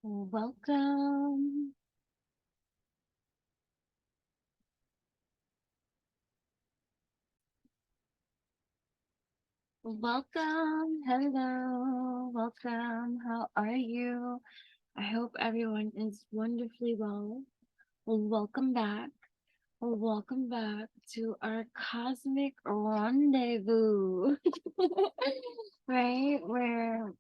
Welcome. Welcome. Hello. Welcome. How are you? I hope everyone is wonderfully well. Welcome back. Welcome back to our cosmic rendezvous. Right? Where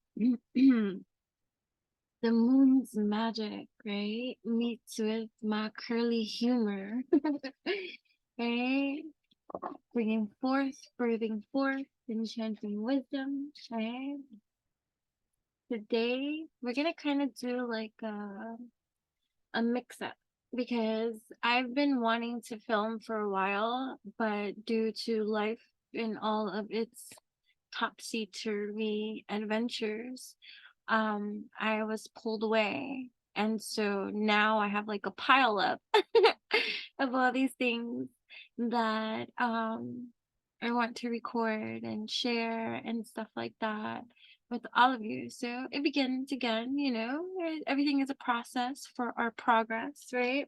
the moon's magic, right? Meets with my curly humor. Right? Birthing forth, enchanting wisdom, right? Today, we're gonna kind of do like a mix up because I've been wanting to film for a while, but due to life in all of its topsy-turvy adventures, I was pulled away. And so now I have like a pile up of all these things that I want to record and share and stuff like that with all of you. So it begins again, everything is a process for our progress, right?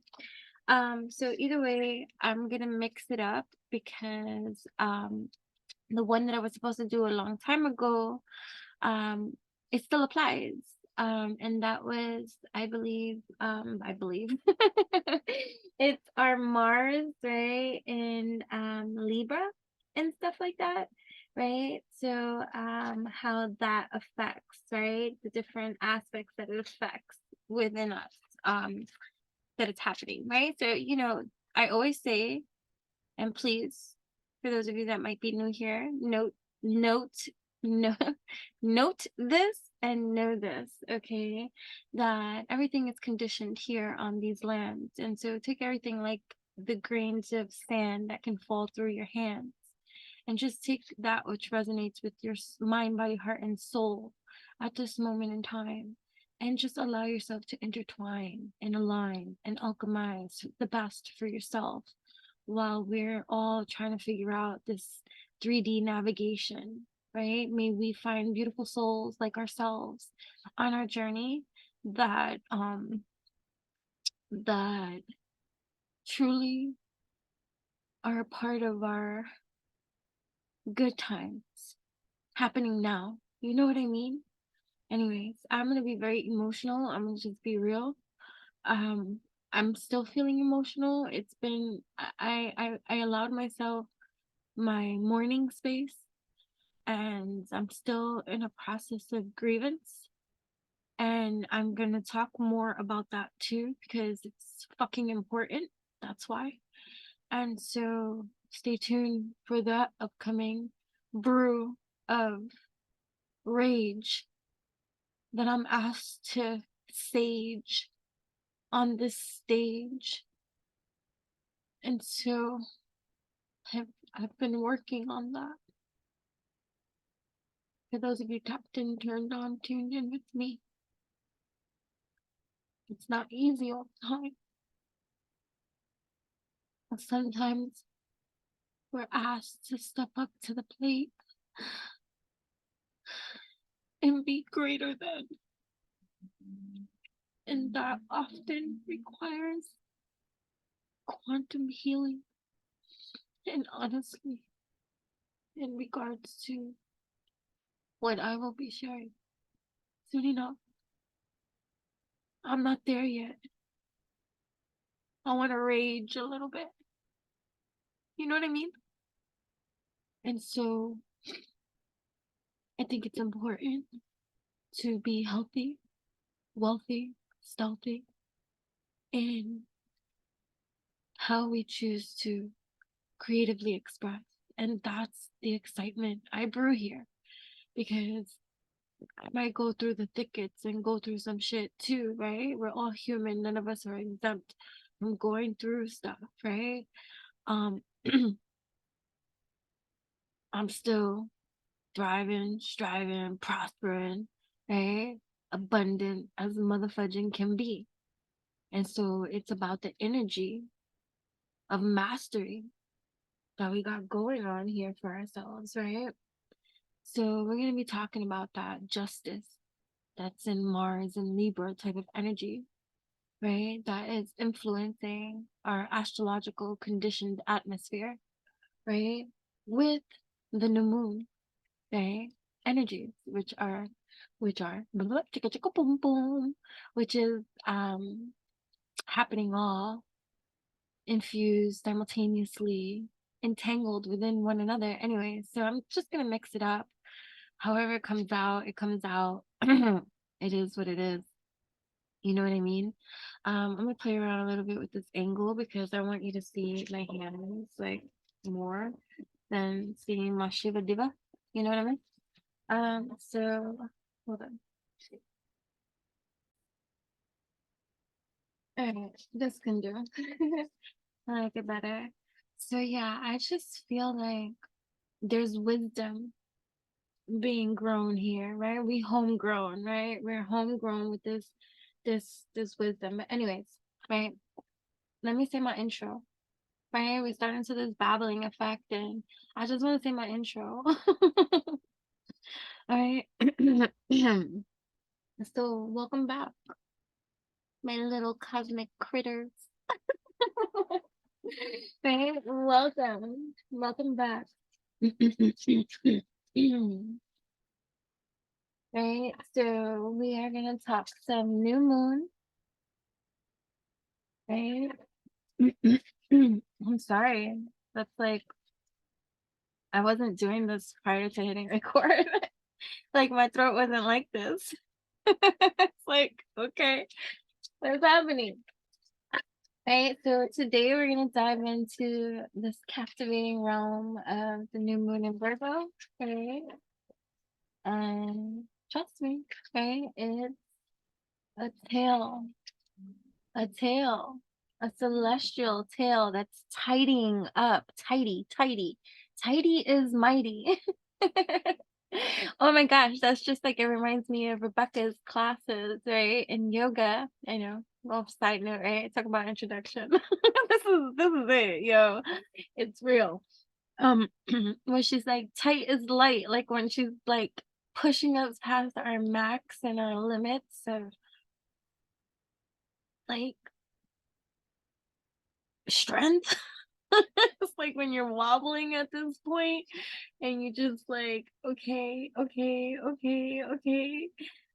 So either way, I'm gonna mix it up because the one that I was supposed to do a long time ago, um, it still applies. And that was, I believe, it's our Mars, right, in Libra and stuff like that, right? So, how that affects, right, the different aspects that it affects within us, that it's happening, right? So, I always say, and please, for those of you that might be new here, note, no, note this and know this, okay? That everything is conditioned here on these lands. And so take everything like the grains of sand that can fall through your hands and just take that which resonates with your mind, body, heart, and soul at this moment in time. And just allow yourself to intertwine and align and alchemize the best for yourself while we're all trying to figure out this 3D navigation, right? May we find beautiful souls like ourselves on our journey that truly are a part of our good times happening now. You know what I mean? Anyways, I'm gonna be very emotional. I'm gonna just be real. Um, I'm still feeling emotional. It's been I allowed myself my morning space, and I'm still in a process of grievance. And I'm gonna talk more about that too because it's fucking important. That's why. And so stay tuned for that upcoming brew of rage that I'm asked to sage on this stage. And so I've been working on that. For those of you tapped in, turned on, tuned in with me, it's not easy all the time. And sometimes we're asked to step up to the plate and be greater than. And that often requires quantum healing. And honestly, in regards to what I will be sharing soon enough, I'm not there yet. I want to rage a little bit. You know what I mean? And so I think it's important to be healthy, wealthy, stealthy in how we choose to creatively express. And that's the excitement I brew here because I might go through the thickets and go through some shit too, right? We're all human. None of us are exempt from going through stuff, right? Um, I'm still thriving, striving, prospering, right? Abundant as motherfudging can be. And so it's about the energy of mastery that we got going on here for ourselves, right? So we're going to be talking about that justice, that's in Mars and Libra type of energy, right? That is influencing our astrological conditioned atmosphere, right? With the new moon, right? Energies, which are blah, blah, chicka, chicka, boom, boom, which is happening all infused simultaneously, entangled within one another. Anyway, so I'm just gonna mix it up. However it comes out, it comes out. It is what it is. You know what I mean? I'm gonna play around a little bit with this angle because I want you to see my hands like more than seeing my Shiva Diva. You know what I mean? So hold on. All right, this can do. I like it better. So yeah, I just feel like there's wisdom being grown here, right? We homegrown, right? We're homegrown with this wisdom. But anyways, right? Let me say my intro. Right? We start into this babbling effect, and I just want to say my intro. All right. So welcome back, my little cosmic critters. Right? Welcome. Welcome back. Right? So we are gonna talk some new moon, right? I'm sorry. That's like I wasn't doing this prior to hitting record. Like my throat wasn't like this. It's like, okay, what's happening? Right. So today we're gonna dive into this captivating realm of the new moon in Virgo. Okay. And trust me, okay, it's a tale a tail, a celestial tail that's tidying up. Tidy is mighty. Oh my gosh, that's just like it reminds me of Rebecca's classes, right? In yoga. I know. Well, side note, right? Talk about introduction. This is it, yo. It's real. Um, when she's like tight as light, like when she's like pushing us past our max and our limits of like strength. It's like when you're wobbling at this point and you just like, okay,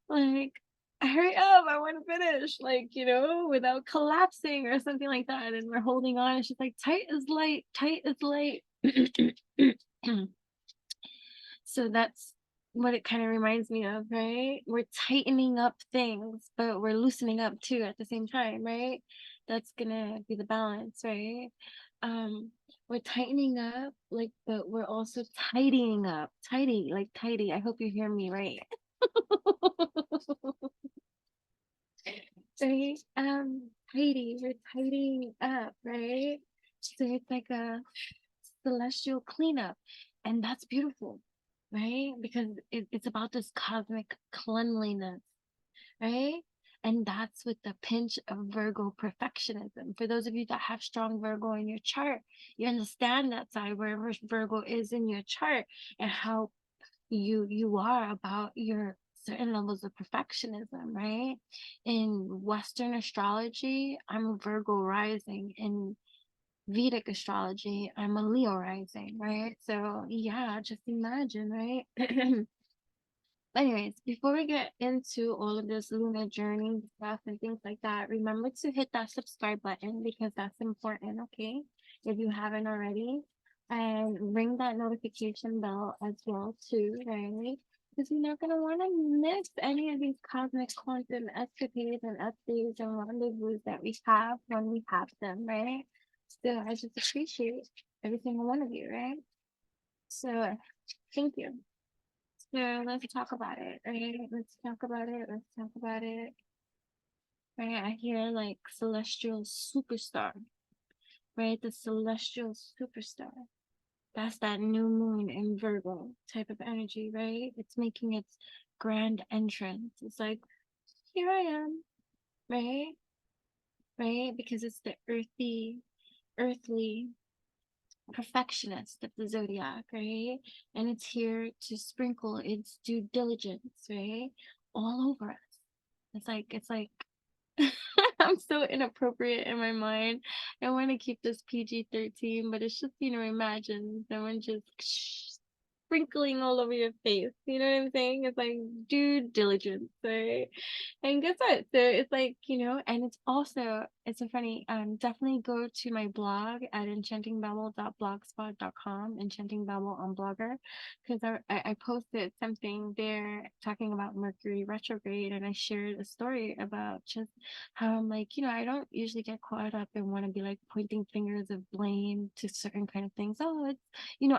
like hurry up, I want to finish, like, without collapsing or something like that. And we're holding on. And she's like, tight as light. So that's what it kind of reminds me of, right? We're tightening up things, but we're loosening up too at the same time, right? That's gonna be the balance, right? Um, we're tightening up, like, but we're also tidying up. Tidy, like tidy. I hope you hear me right. Right? Tidy, we're tidying up, right? So it's like a celestial cleanup, and that's beautiful, right? Because it's about this cosmic cleanliness, right? And that's with the pinch of Virgo perfectionism. For those of you that have strong Virgo in your chart, you understand that side wherever Virgo is in your chart, and how you are about your certain levels of perfectionism, right? In Western astrology, I'm a Virgo rising. In Vedic astrology, I'm a Leo rising, right? So yeah, just imagine, right? Anyways, before we get into all of this lunar journey stuff and things like that, remember to hit that subscribe button because that's important, okay? If you haven't already, and ring that notification bell as well too, right? Because you're not gonna want to miss any of these cosmic quantum escapades and updates and rendezvous that we have when we have them, right? So I just appreciate every single one of you, right? So thank you. So let's talk about it, right? Let's talk about it. Let's talk about it. Right? I hear like celestial superstar, right? The celestial superstar. That's that new moon in Virgo type of energy, right? It's making its grand entrance. It's like, here I am, right? Right? Because it's the earthly perfectionist of the zodiac, right? And it's here to sprinkle its due diligence, right? all over us. It's like I'm so inappropriate in my mind. I want to keep this PG-13, but it's just, imagine someone just sprinkling all over your face. You know what I'm saying? It's like due diligence, right? And guess what? So it's like, and it's also, it's so funny. Definitely go to my blog at enchantingbabble.blogspot.com, Enchanting Babble on Blogger, because I posted something there talking about Mercury retrograde, and I shared a story about just how I'm like, I don't usually get caught up and want to be like pointing fingers of blame to certain kind of things. Oh, it's,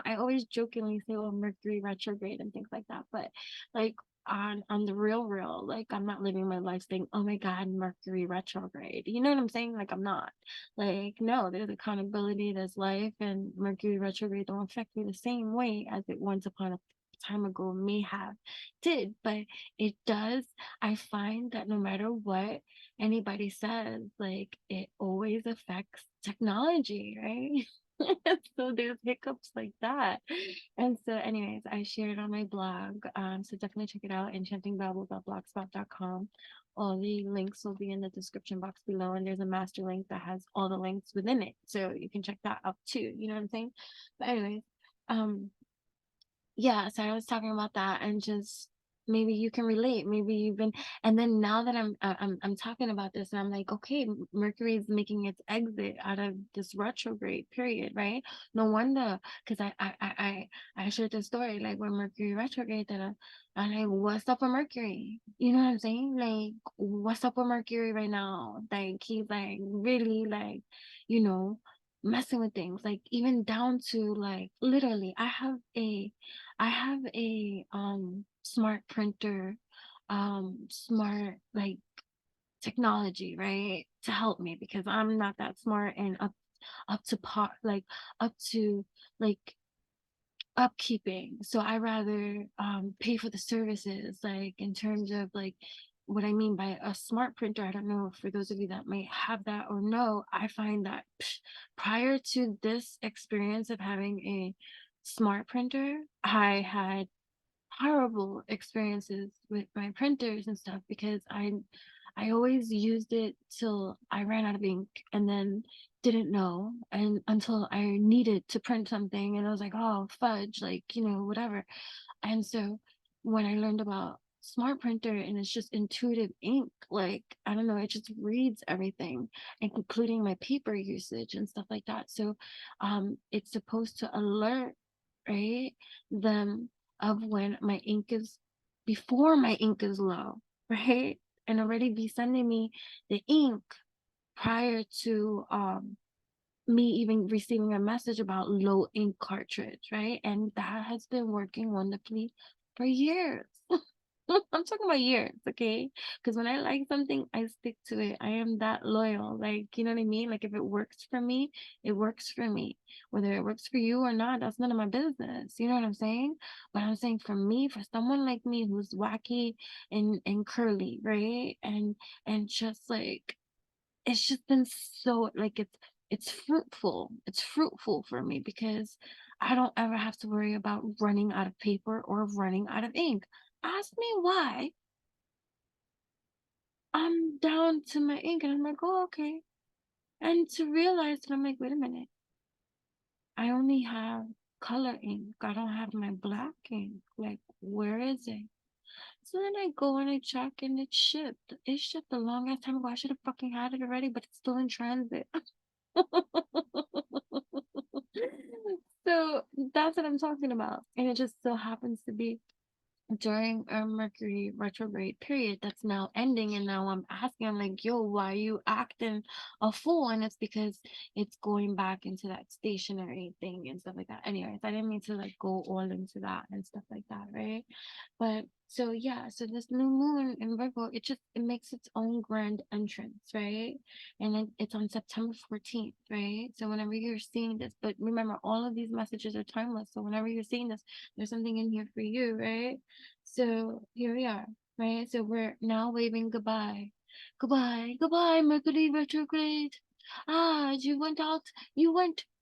I always jokingly say, oh, Mercury retrograde and things like that. But like on the real, like I'm not living my life saying, oh my God, Mercury retrograde. You know what I'm saying? Like I'm not. Like, no, there's accountability, there's life, and Mercury retrograde don't affect me the same way as it once upon a time ago may have did, but it does. I find that no matter what anybody says, like it always affects technology, right? So there's hiccups like that. And so, anyways, I shared on my blog. So definitely check it out, enchantingbabble.blogspot.com. All the links will be in the description box below, and there's a master link that has all the links within it. So you can check that out too. You know what I'm saying? But anyways, um, yeah, so I was talking about that, and just maybe you can relate, maybe you've been. And then now that I'm talking about this, and I'm like, okay, Mercury is making its exit out of this retrograde period, right? No wonder, because I shared the story like when Mercury retrograde, that I'm like, what's up with Mercury? You know what I'm saying? Like, what's up with Mercury right now? Like he's like really like, you know messing with things, like even down to like literally I have a smart printer, smart like technology, right? To help me because I'm not that smart and up to par, like up to like upkeeping. So I rather pay for the services, like in terms of like what I mean by a smart printer. I don't know, for those of you that may have that or know, I find that prior to this experience of having a smart printer, I had horrible experiences with my printers and stuff because I always used it till I ran out of ink, and then didn't know, and until I needed to print something, and I was like, oh fudge, like whatever. And so when I learned about smart printer, and it's just intuitive ink, like I don't know, it just reads everything, including my paper usage and stuff like that. So it's supposed to alert, right, them of when my ink is, before my ink is low, right, and already be sending me the ink prior to me even receiving a message about low ink cartridge, right? And that has been working wonderfully for years. I'm talking about years, okay? Because when I like something, I stick to it. I am that loyal. Like, you know what I mean? Like, if it works for me, it works for me. Whether it works for you or not, that's none of my business. You know what I'm saying? But I'm saying for me, for someone like me who's wacky and curly, right? And just like it's just been so like it's fruitful for me because I don't ever have to worry about running out of paper or running out of ink. Ask me why I'm down to my ink, and I'm like, oh, okay. And to realize that I'm like, wait a minute, I only have color ink, I don't have my black ink. Like, where is it? So then I go and I check, and it's shipped a long ass time ago. I should have fucking had it already, but it's still in transit. So that's what I'm talking about. And it just so happens to be during a Mercury retrograde period that's now ending. And now I'm like, yo, why you acting a fool? And it's because it's going back into that stationary thing and stuff like that. Anyways, I didn't mean to like go all into that and stuff like that, right? But so yeah, so this new moon in Virgo, it makes its own grand entrance, right? And it's on September 14th, right? So whenever you're seeing this, but remember, all of these messages are timeless. So whenever you're seeing this, there's something in here for you, right? So here we are, right? So we're now waving goodbye. Goodbye, goodbye, Mercury retrograde. Ah, you went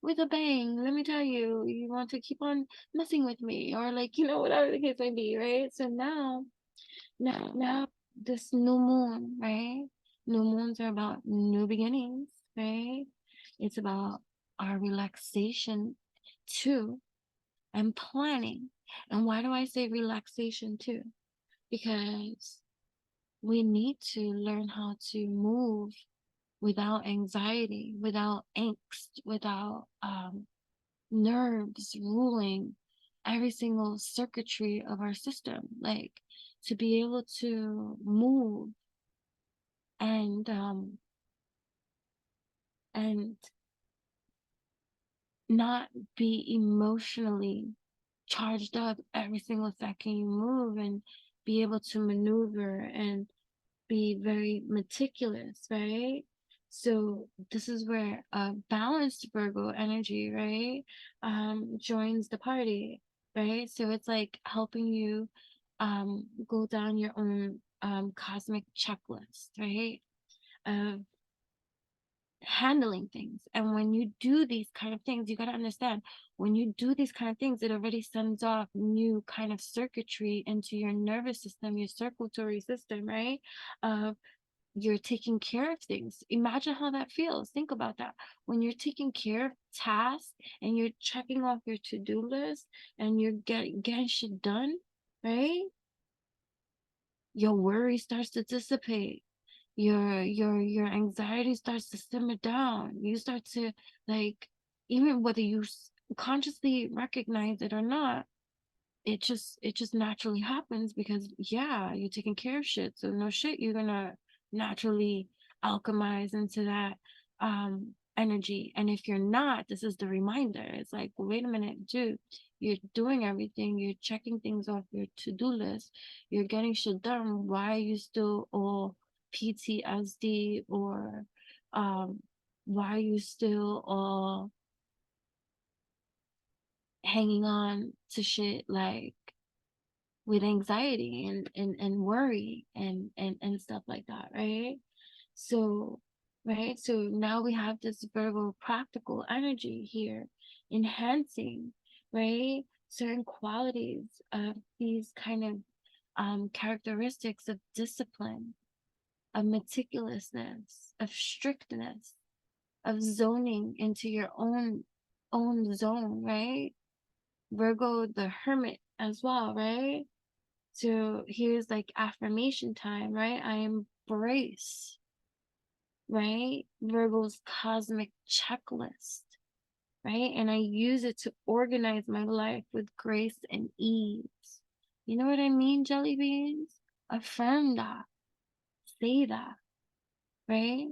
with a bang. Let me tell you, you want to keep on messing with me, or like, whatever the case may be, right? So now Now this new moon, right? New moons are about new beginnings, right? It's about our relaxation too, and planning. And why do I say relaxation too? Because we need to learn how to move without anxiety, without angst, without nerves ruling every single circuitry of our system. Like, to be able to move and and not be emotionally charged up every single second you move, and be able to maneuver and be very meticulous, right? So this is where a balanced Virgo energy, right, joins the party, right? So it's like helping you go down your own cosmic checklist, right, of handling things. And when you do these kind of things, you got to understand, when you do these kind of things, it already sends off new kind of circuitry into your nervous system, your circulatory system, right? You're taking care of things. Imagine how that feels. Think about that. When you're taking care of tasks and you're checking off your to-do list and you're getting shit done, right? Your worry starts to dissipate. Your anxiety starts to simmer down. You start to, like, even whether you consciously recognize it or not, it just naturally happens, because yeah, you're taking care of shit, so no shit, you're gonna naturally alchemize into that energy. And if you're not, this is the reminder. It's like, wait a minute, dude, you're doing everything, you're checking things off your to-do list, you're getting shit done, why are you still all PTSD, or um why are you still all hanging on to shit, like with anxiety and worry and stuff like that, right? So, right, so now we have this Virgo practical energy here, enhancing, right, certain qualities of these kind of characteristics of discipline, of meticulousness, of strictness, of zoning into your own zone, right? Virgo the hermit as well, right? So here's like affirmation time, right? I embrace, right, Virgo's cosmic checklist, right? And I use it to organize my life with grace and ease. You know what I mean, jelly beans? Affirm that. Say that, right?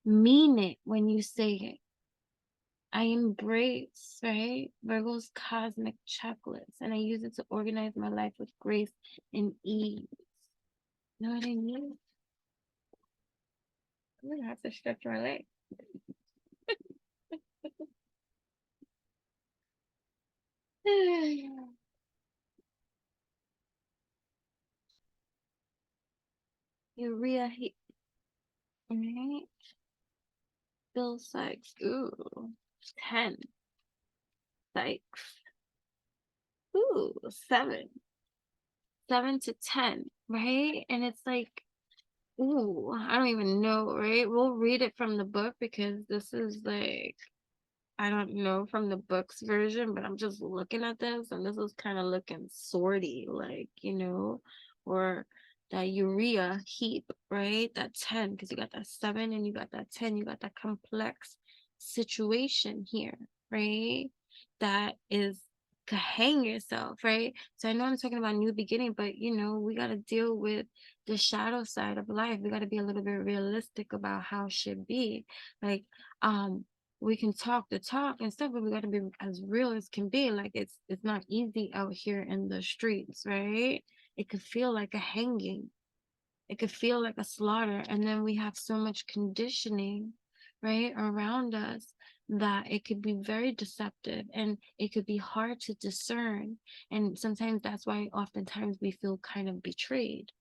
Mean it when you say it. I embrace, right, Virgo's cosmic checklist, and I use it to organize my life with grace and ease. You know what I mean? I'm gonna have to stretch my leg. Urea heat. Right? Bill Sykes. Ooh. 10. Sykes. Ooh, 7. 7 to 10. Right? And it's like, ooh, I don't even know, right? We'll read it from the book, because this is like, I don't know from the book's version, but I'm just looking at this, and this is kind of looking sorty, like, or that urea heap, right? That 10, because you got that 7 and you got that 10, you got that complex situation here, right? That is to hang yourself, right? So I know I'm talking about new beginning, but we got to deal with the shadow side of life. We got to be a little bit realistic about how it should be. Like, we can talk the talk and stuff, but we got to be as real as can be. Like, it's not easy out here in the streets, right? It could feel like a hanging, it could feel like a slaughter, and then we have so much conditioning, right, around us, that it could be very deceptive, and it could be hard to discern. And sometimes that's why oftentimes we feel kind of betrayed,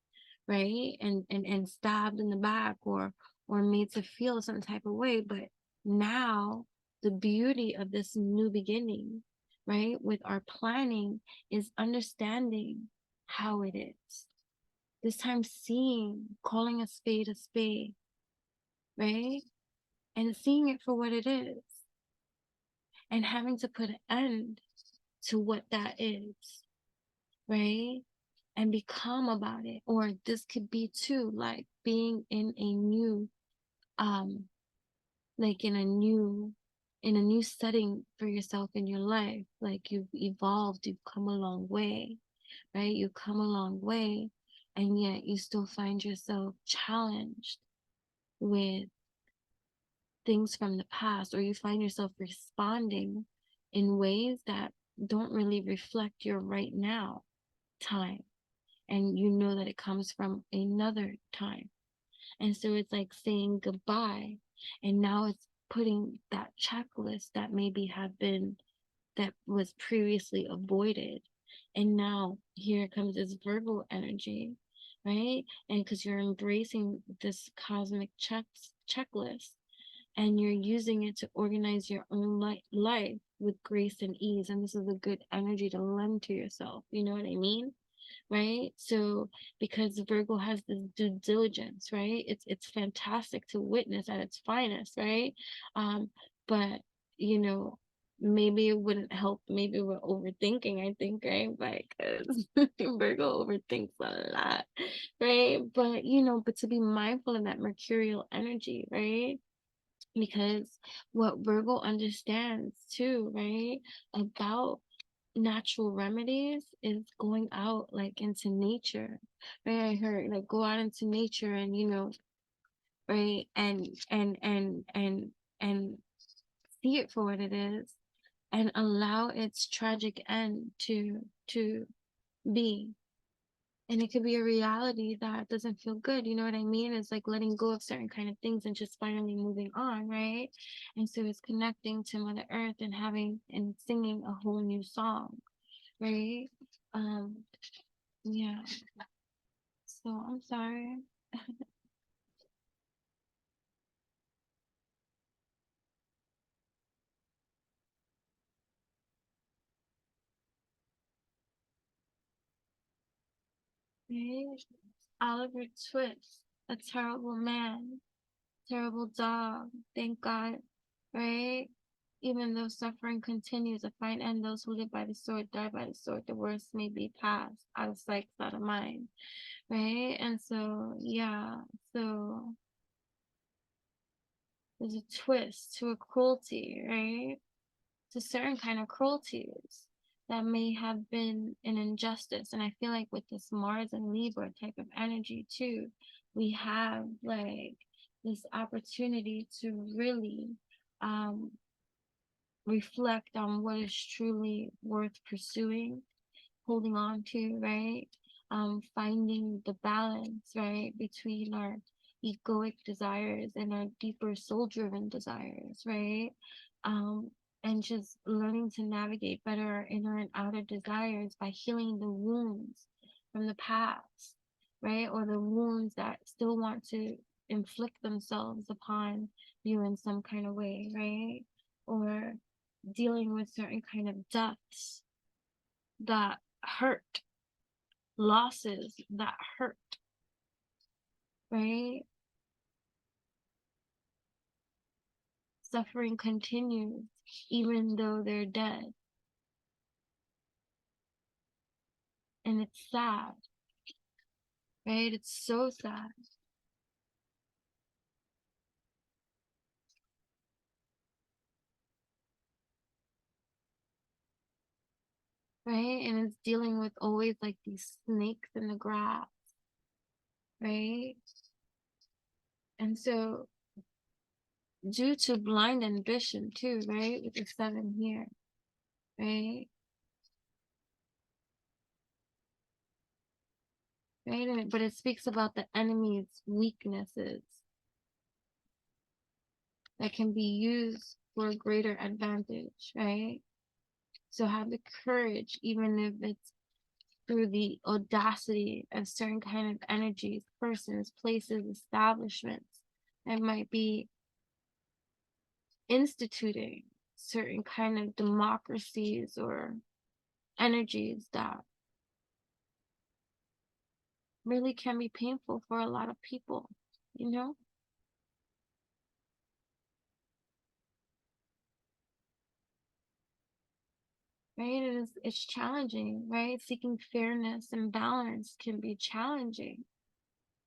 right, and stabbed in the back, or made to feel some type of way. But now the beauty of this new beginning, right, with our planning, is understanding how it is, This time calling a spade, right? And seeing it for what it is, and having to put an end to what that is, right? And become about it. Or this could be too, like being in a new, like in a new setting for yourself in your life. Like you've evolved, you've come a long way, right? You've come a long way, and yet you still find yourself challenged with things from the past, or you find yourself responding in ways that don't really reflect your right now time, and you know that it comes from another time. And so it's like saying goodbye, and now it's putting that checklist that maybe had been, that was previously avoided, and now here comes this Virgo energy, right? And because you're embracing this cosmic checklist, and you're using it to organize your own life with grace and ease. And this is a good energy to lend to yourself. You know what I mean? Right? So because Virgo has this due diligence, right? It's fantastic to witness at its finest, right? But you know, maybe it wouldn't help. Maybe we're overthinking, I think, right? Because Virgo overthinks a lot, right? But but to be mindful of that mercurial energy, right? Because what Virgo understands too, right, about natural remedies is going out like into nature, right? I heard like go out into nature and right, and see it for what it is, and allow its tragic end to be. And it could be a reality that doesn't feel good, you know what I mean? It's like letting go of certain kind of things and just finally moving on, right? And so it's connecting to Mother Earth and having and singing a whole new song, right? um yeah, so I'm sorry. Right? Oliver Twist, a terrible man, terrible dog, thank God, right? Even though suffering continues, a fine end, those who live by the sword die by the sword. The worst may be past, out of sight, out of mind, right? And so, yeah, so there's a twist to a cruelty, right? To certain kind of cruelties that may have been an injustice. And I feel like with this Mars and Libra type of energy too, we have like this opportunity to really um, reflect on what is truly worth pursuing, holding on to, right? Finding the balance, right, between our egoic desires and our deeper soul driven desires, right? Um, and just learning to navigate better our inner and outer desires by healing the wounds from the past, right? Or the wounds that still want to inflict themselves upon you in some kind of way, right? Or dealing with certain kind of deaths that hurt, losses that hurt, right? Suffering continues even though they're dead. And it's sad, right? It's so sad, right? And it's dealing with always like these snakes in the grass, right? And so, due to blind ambition, too, right? With the seven here, right? Right? But it speaks about the enemy's weaknesses that can be used for a greater advantage, right? So have the courage, even if it's through the audacity of certain kind of energies, persons, places, establishments that might be instituting certain kind of democracies or energies that really can be painful for a lot of people, you know? Right? It's challenging, right? Seeking fairness and balance can be challenging,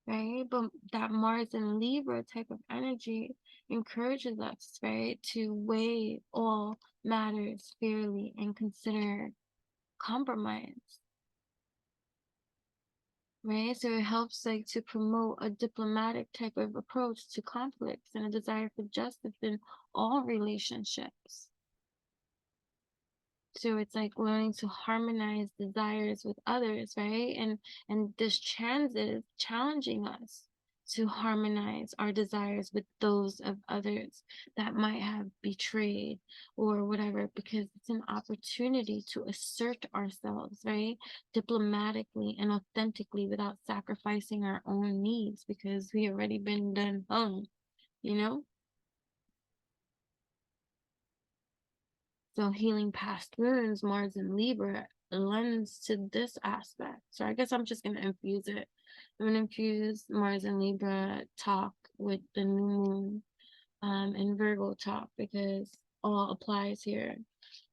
right? But that Mars and Libra type of energy encourages us, right, to weigh all matters fairly and consider compromise, right? So it helps like to promote a diplomatic type of approach to conflicts and a desire for justice in all relationships. So it's like learning to harmonize desires with others, right? And this transit is challenging us to harmonize our desires with those of others that might have betrayed or whatever, because it's an opportunity to assert ourselves, right? Diplomatically and authentically without sacrificing our own needs because we already been done hung, you know? So healing past wounds, Mars and Libra lends to this aspect. So I guess I'm just gonna infuse it. I'm gonna infuse Mars and Libra talk with the new moon and Virgo talk because all applies here.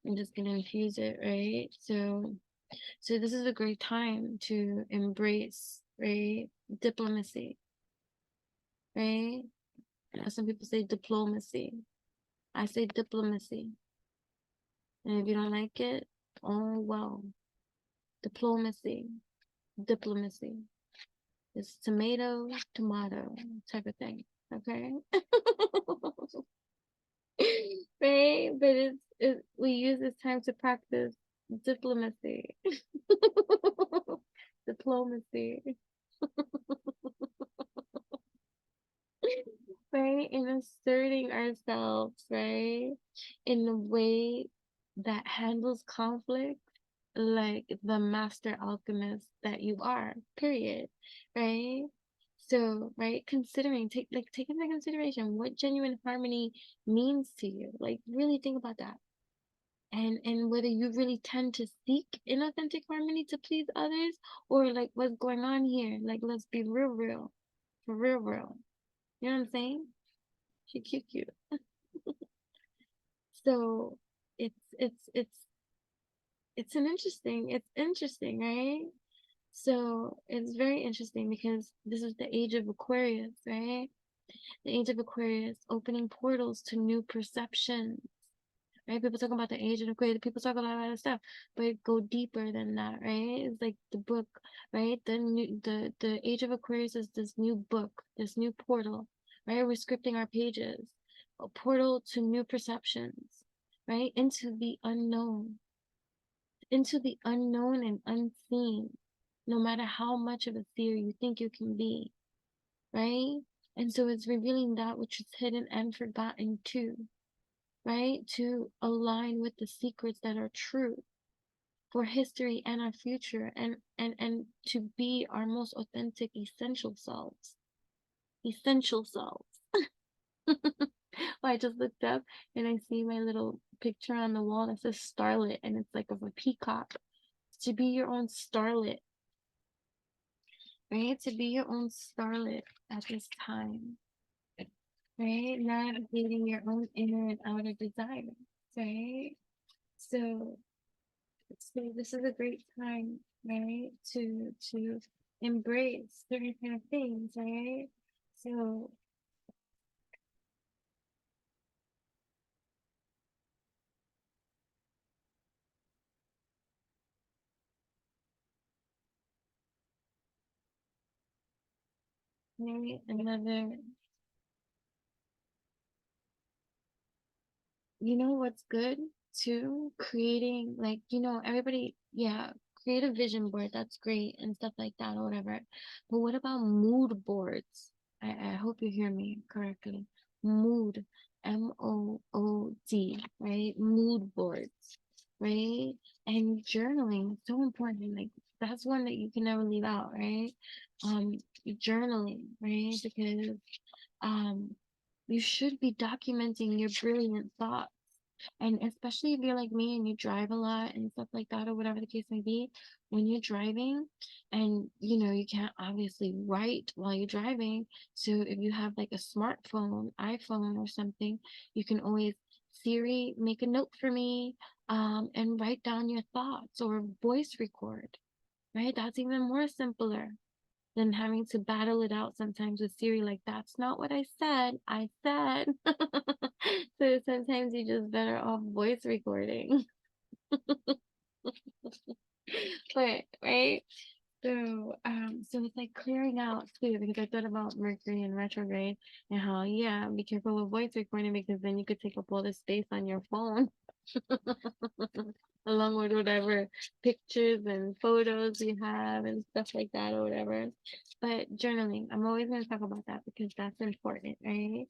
I'm just gonna infuse it, right? So this is a great time to embrace, right? Diplomacy, right? Some people say diplomacy. I say diplomacy. And if you don't like it, oh well. Diplomacy, diplomacy. It's tomato, tomato type of thing. Okay. Right? But we use this time to practice diplomacy. Diplomacy. Right? In asserting ourselves, right? In a way that handles conflict like the master alchemist that you are, period. Right? So, right, considering take into consideration what genuine harmony means to you. Like really think about that. And whether you really tend to seek inauthentic harmony to please others or like what's going on here. Like let's be real. For real. You know what I'm saying? She cute. So it's interesting, right? So it's very interesting because this is the age of Aquarius, right? The age of Aquarius opening portals to new perceptions, right? People talk about the age of Aquarius, people talk about a lot of stuff, but go deeper than that, right? It's like the book, right? The age of Aquarius is this new book, this new portal, right? We're scripting our pages, a portal to new perceptions, right? Into the unknown and unseen, no matter how much of a seer you think you can be, right? And so it's revealing that which is hidden and forgotten too, right? To align with the secrets that are true for history and our future and to be our most authentic essential selves. Essential selves. I just looked up and I see my little picture on the wall that says starlet and it's like of a peacock. To be your own starlet, right? To be your own starlet at this time, right? Navigating your own inner and outer desires, right? So, so this is a great time, right? To embrace certain kind of things, right? So, right, another, you know what's good too? Creating like, everybody, yeah, create a vision board, that's great and stuff like that or whatever. But what about mood boards? I hope you hear me correctly. Mood, MOOD, right? Mood boards, right? And journaling, so important. Like that's one that you can never leave out, right? Um, journaling, right? Because um you should be documenting your brilliant thoughts, And especially if you're like me and you drive a lot and stuff like that, or whatever the case may be, when you're driving and you can't obviously write while you're driving. So if you have like a smartphone, iPhone or something, you can always Siri, make a note for me, and write down your thoughts or voice record, right? That's even more simpler than having to battle it out sometimes with Siri, like, that's not what I said. I said. So sometimes you just better off voice recording. But right. So it's like clearing out too, because I thought about Mercury and retrograde and how, yeah, be careful with voice recording because then you could take up all the space on your phone. Along with whatever pictures and photos you have and stuff like that or whatever. But journaling, I'm always going to talk about that because that's important, right?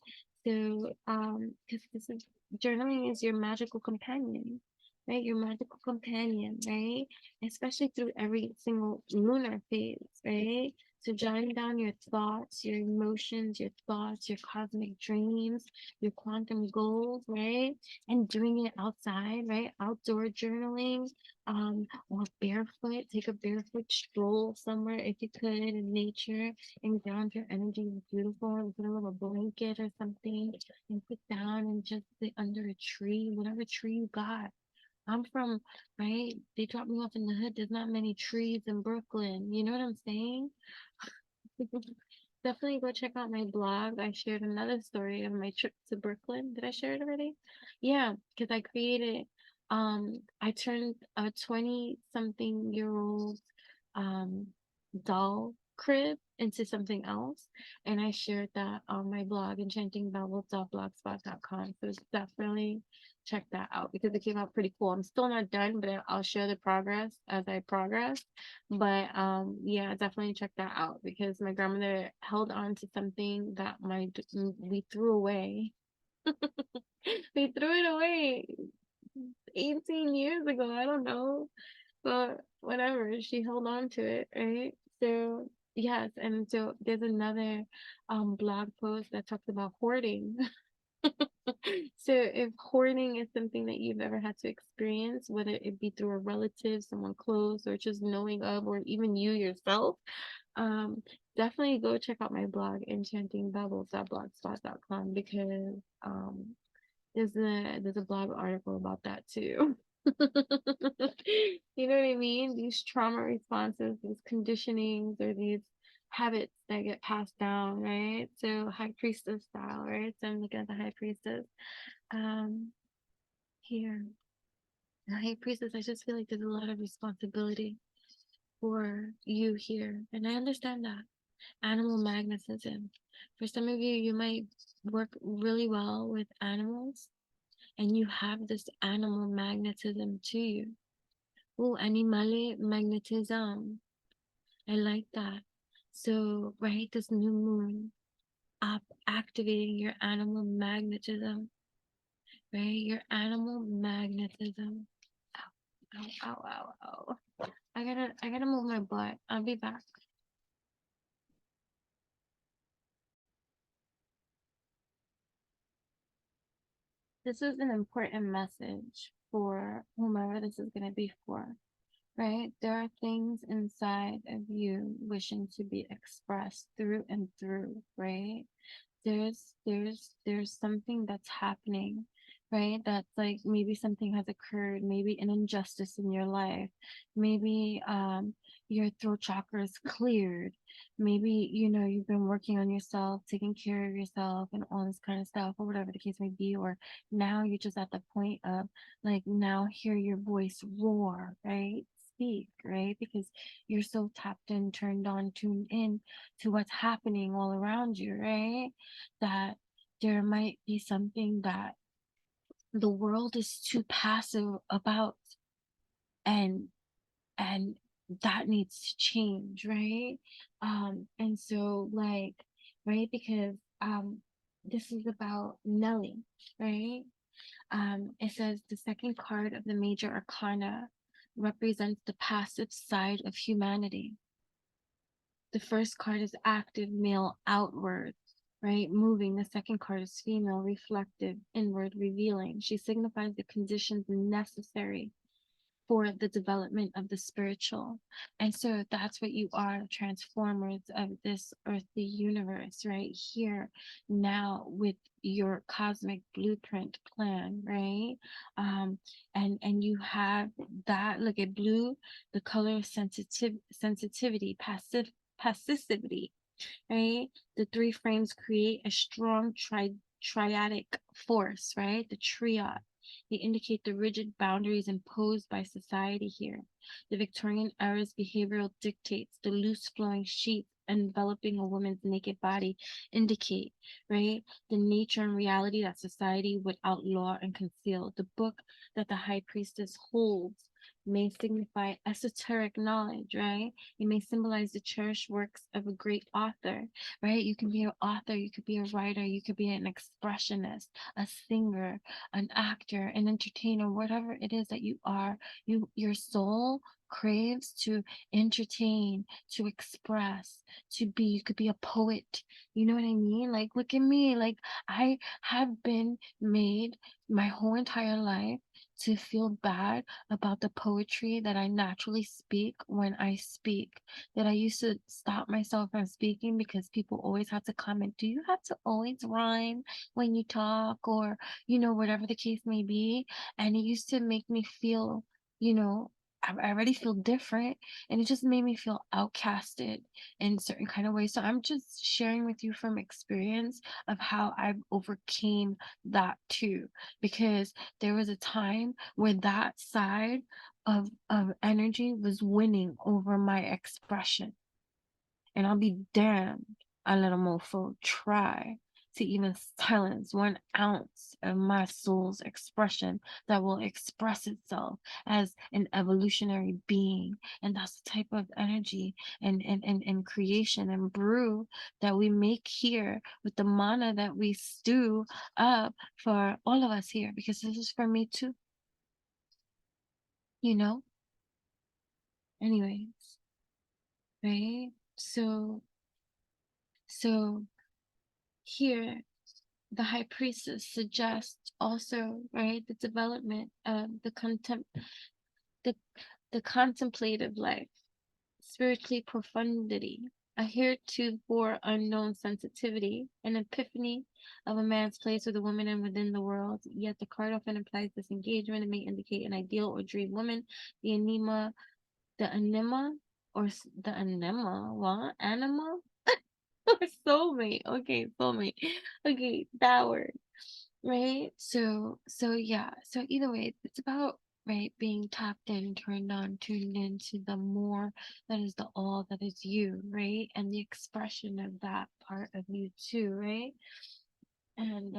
So, because this is journaling is your magical companion, right? Your magical companion, right? Especially through every single lunar phase, right? So jotting down your thoughts, your emotions, your thoughts, your cosmic dreams, your quantum goals, right? And doing it outside, right? Outdoor journaling, or barefoot. Take a barefoot stroll somewhere if you could in nature and ground your energy is beautiful. And put a little blanket or something and sit down and just sit under a tree, whatever tree you got. I'm from, right? They dropped me off in the hood. There's not many trees in Brooklyn. You know what I'm saying? Definitely go check out my blog. I shared another story of my trip to Brooklyn. Did I share it already? Yeah, because I turned a 20 something year old um doll crib into something else. And I shared that on my blog, enchantingbubbles.blogspot.com. So definitely check that out because it came out pretty cool. I'm still not done, but I'll share the progress as I progress. But yeah, definitely check that out because my grandmother held on to something that we threw away. We threw it away 18 years ago. I don't know. But whatever, she held on to it, right? So yes, and so there's another blog post that talks about hoarding. So if hoarding is something that you've ever had to experience, whether it be through a relative, someone close, or just knowing of, or even you yourself, um, definitely go check out my blog, enchantingbubbles.blogspot.com, because there's a blog article about that too. You know what I mean? These trauma responses, these conditionings, or these habits that get passed down, right? So high priestess style, right? So I'm looking at the high priestess. Um, Here, the high priestess, I just feel like there's a lot of responsibility for you here. And I understand that. Animal magnetism. For some of you, you might work really well with animals and you have this animal magnetism to you. Oh, animale magnetism. I like that. So, right, this new moon up activating your animal magnetism, right? Your animal magnetism. Ow, ow, ow, ow, ow. I gotta move my butt. I'll be back. This is an important message for whomever this is gonna be for, right? There are things inside of you wishing to be expressed through and through, right? There's something that's happening, right? That's like maybe something has occurred, maybe an injustice in your life, maybe your throat chakra is cleared, maybe you've been working on yourself, taking care of yourself and all this kind of stuff, or whatever the case may be, or now you're just at the point of like now hear your voice roar, right? Speak, right? Because you're so tapped in, turned on, tuned in to what's happening all around you, right? That there might be something that the world is too passive about, and and that needs to change, right? And so like, right, because this is about Nelly, right? It says the second card of the major arcana represents the passive side of humanity. The first card is active, male, outward, right? Moving. The second card is female, reflective, inward, revealing. She signifies the conditions necessary for the development of the spiritual. And so that's what you are, transformers of this earthly universe, right here now with your cosmic blueprint plan, right? And you have that. Look at blue, the color of sensitivity, passivity, right? The three frames create a strong triadic force, right? The triad. They indicate the rigid boundaries imposed by society here. The Victorian era's behavioral dictates, the loose flowing sheath enveloping a woman's naked body indicate, right? The nature and reality that society would outlaw and conceal. The book that the high priestess holds may signify esoteric knowledge, right? It may symbolize the cherished works of a great author, right? You can be an author, you could be a writer, you could be an expressionist, a singer, an actor, an entertainer, whatever it is that you are. Your soul craves to entertain, to express, to be. You could be a poet. You know what I mean? Like, look at me. Like, I have been made my whole entire life to feel bad about the poetry that I naturally speak when I speak. That I used to stop myself from speaking because people always have to comment, do you have to always rhyme when you talk? Or, whatever the case may be. And it used to make me feel, you know, I already feel different, and it just made me feel outcasted in certain kind of ways. So I'm just sharing with you from experience of how I've overcame that too, because there was a time where that side of energy was winning over my expression. And I'll be damned, I let a mofo try to even silence 1 ounce of my soul's expression that will express itself as an evolutionary being. And that's the type of energy and creation and brew that we make here with the mana that we stew up for all of us here, because this is for me too, you know? Anyways, right? So here the high priestess suggests also, right, the development of the, the contemplative life, spiritually profundity, a heretofore unknown sensitivity, an epiphany of a man's place with a woman and within the world. Yet the card often implies disengagement. It may indicate an ideal or dream woman. The anima, or soulmate. Okay, soulmate. Okay, that word. Right? So yeah. So either way, it's about, right, being tapped in, turned on, tuned into the more that is the all that is you, right? And the expression of that part of you too, right? And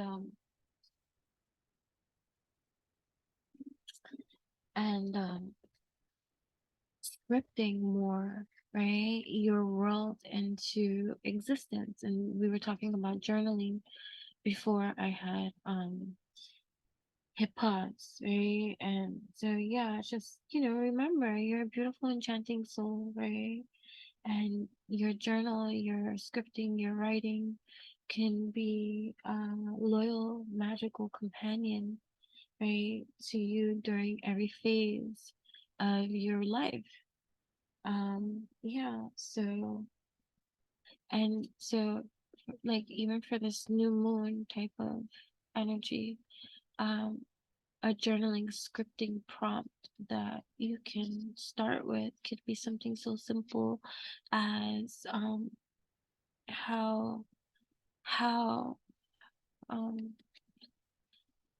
scripting more, right, your world into existence. And we were talking about journaling before I had hit pause, right? And so yeah, just remember, you're a beautiful, enchanting soul, right? And your journal, your scripting, your writing can be a loyal, magical companion, right, to you during every phase of your life. Yeah, so like, even for this new moon type of energy, um a journaling scripting prompt that you can start with could be something so simple as how how um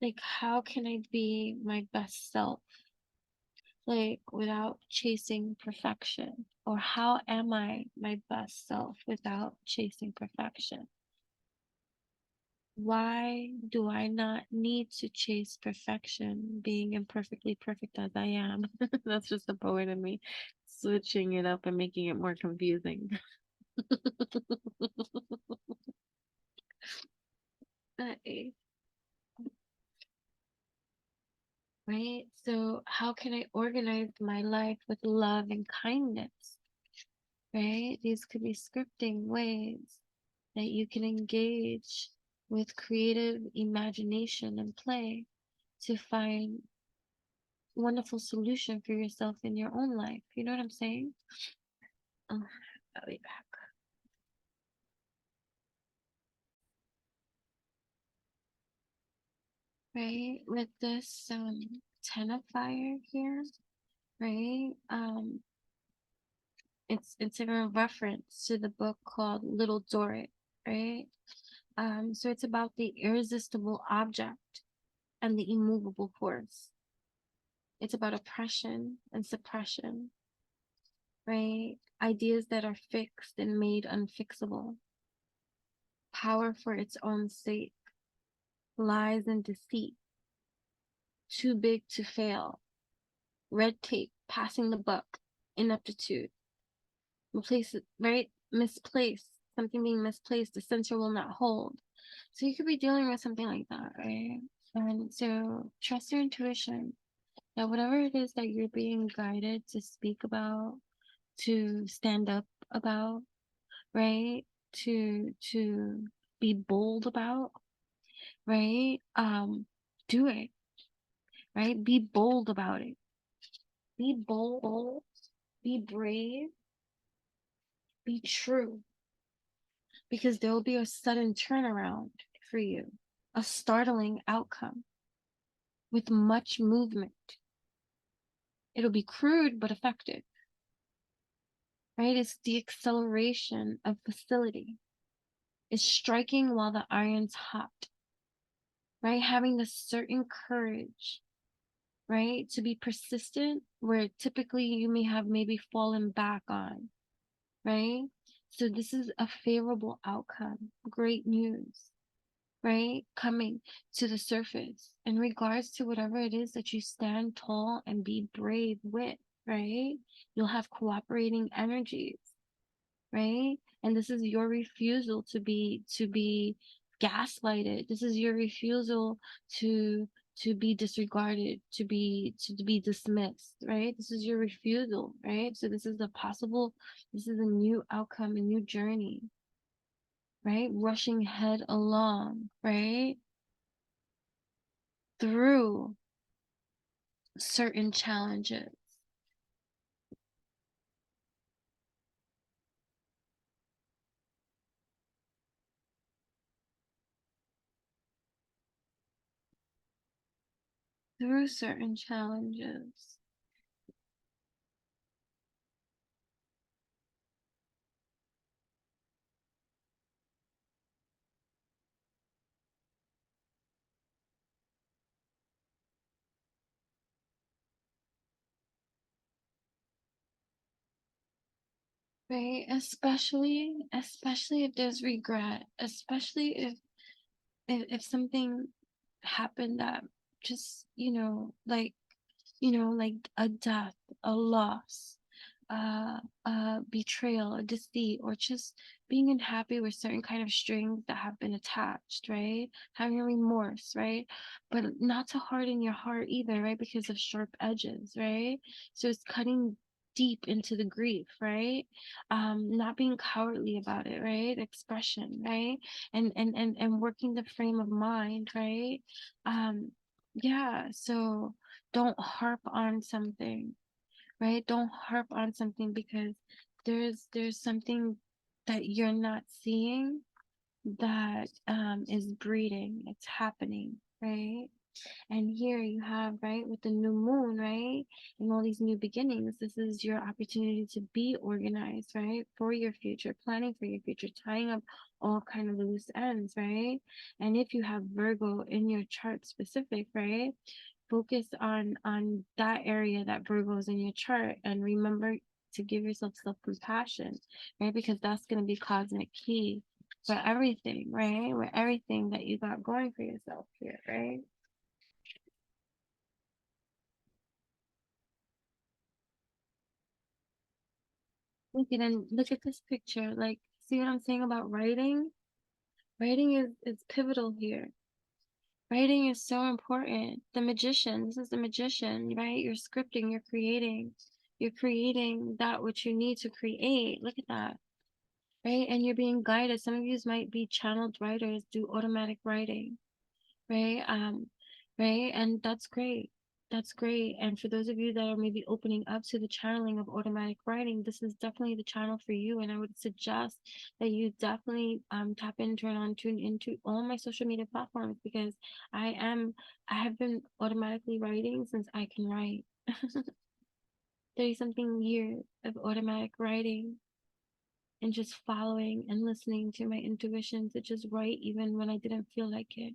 like, how can I be my best self, like, without chasing perfection? Or how am I my best self without chasing perfection? Why do I not need to chase perfection, being imperfectly perfect as I am? That's just the poet in me, switching it up and making it more confusing. Okay, right? So, how can I organize my life with love and kindness? Right? These could be scripting ways. that you can engage with creative imagination and play to find wonderful solution for yourself in your own life. You know what I'm saying? Oh, I'll be back. Right, with this 10 of fire here, right? It's in a reference to the book called Little Dorrit, right? So it's about the irresistible object and the immovable force. It's about oppression and suppression, right? Ideas that are fixed and made unfixable, power for its own sake, lies and deceit, too big to fail, red tape, passing the buck, ineptitude, right? Misplaced, something being misplaced, the censor will not hold. So you could be dealing with something like that, right? And so trust your intuition that whatever it is that you're being guided to speak about, to stand up about, right? To be bold about, right? Do it, right? Be bold about it. Be bold, be brave, be true, because there will be a sudden turnaround for you, a startling outcome with much movement. It'll be crude but effective, right? It's the acceleration of facility. It's striking while the iron's hot, right? Having the certain courage, right? To be persistent where typically you may have maybe fallen back on, right? So this is a favorable outcome, great news, right? Coming to the surface in regards to whatever it is that you stand tall and be brave with, right? You'll have cooperating energies, right? And this is your refusal to be gaslighted. This is your refusal to be disregarded, to be dismissed, right? This is your refusal, right? So this is this is a new outcome, a new journey, right? Rushing head along, right? Through certain challenges. Through certain challenges. Right? Especially if there's regret, especially if something happened that just, like a death, a loss, a betrayal, a deceit, or just being unhappy with certain kind of strings that have been attached, right? Having remorse, right? But not to harden your heart either, right? Because of sharp edges, right? So it's cutting deep into the grief, right? Not being cowardly about it, right? Expression, right? And working the frame of mind, right? Yeah, so don't harp on something, right? Don't harp on something because there's something that you're not seeing that is breeding. It's happening, right? And here you have, right, with the new moon, right, and all these new beginnings, this is your opportunity to be organized, right, for your future, planning for your future, tying up all kind of loose ends, right? And if you have Virgo in your chart specific, right, focus on that area that Virgo is in your chart, and remember to give yourself self-compassion, right? Because that's going to be cosmic key for everything, right? With everything that you got going for yourself here, right? Look at this picture. Like, see what I'm saying about writing? Writing is pivotal here. Writing is so important. The magician, this is the magician, right? You're scripting, you're creating that which you need to create. Look at that. right? And you're being guided. Some of you might be channeled writers, do automatic writing, right? Right, and that's great. That's great. And for those of you that are maybe opening up to the channeling of automatic writing, this is definitely the channel for you. And I would suggest that you definitely tap in, tune into all my social media platforms, because I have been automatically writing since I can write. 30 something years of automatic writing, and just following and listening to my intuition to just write even when I didn't feel like it.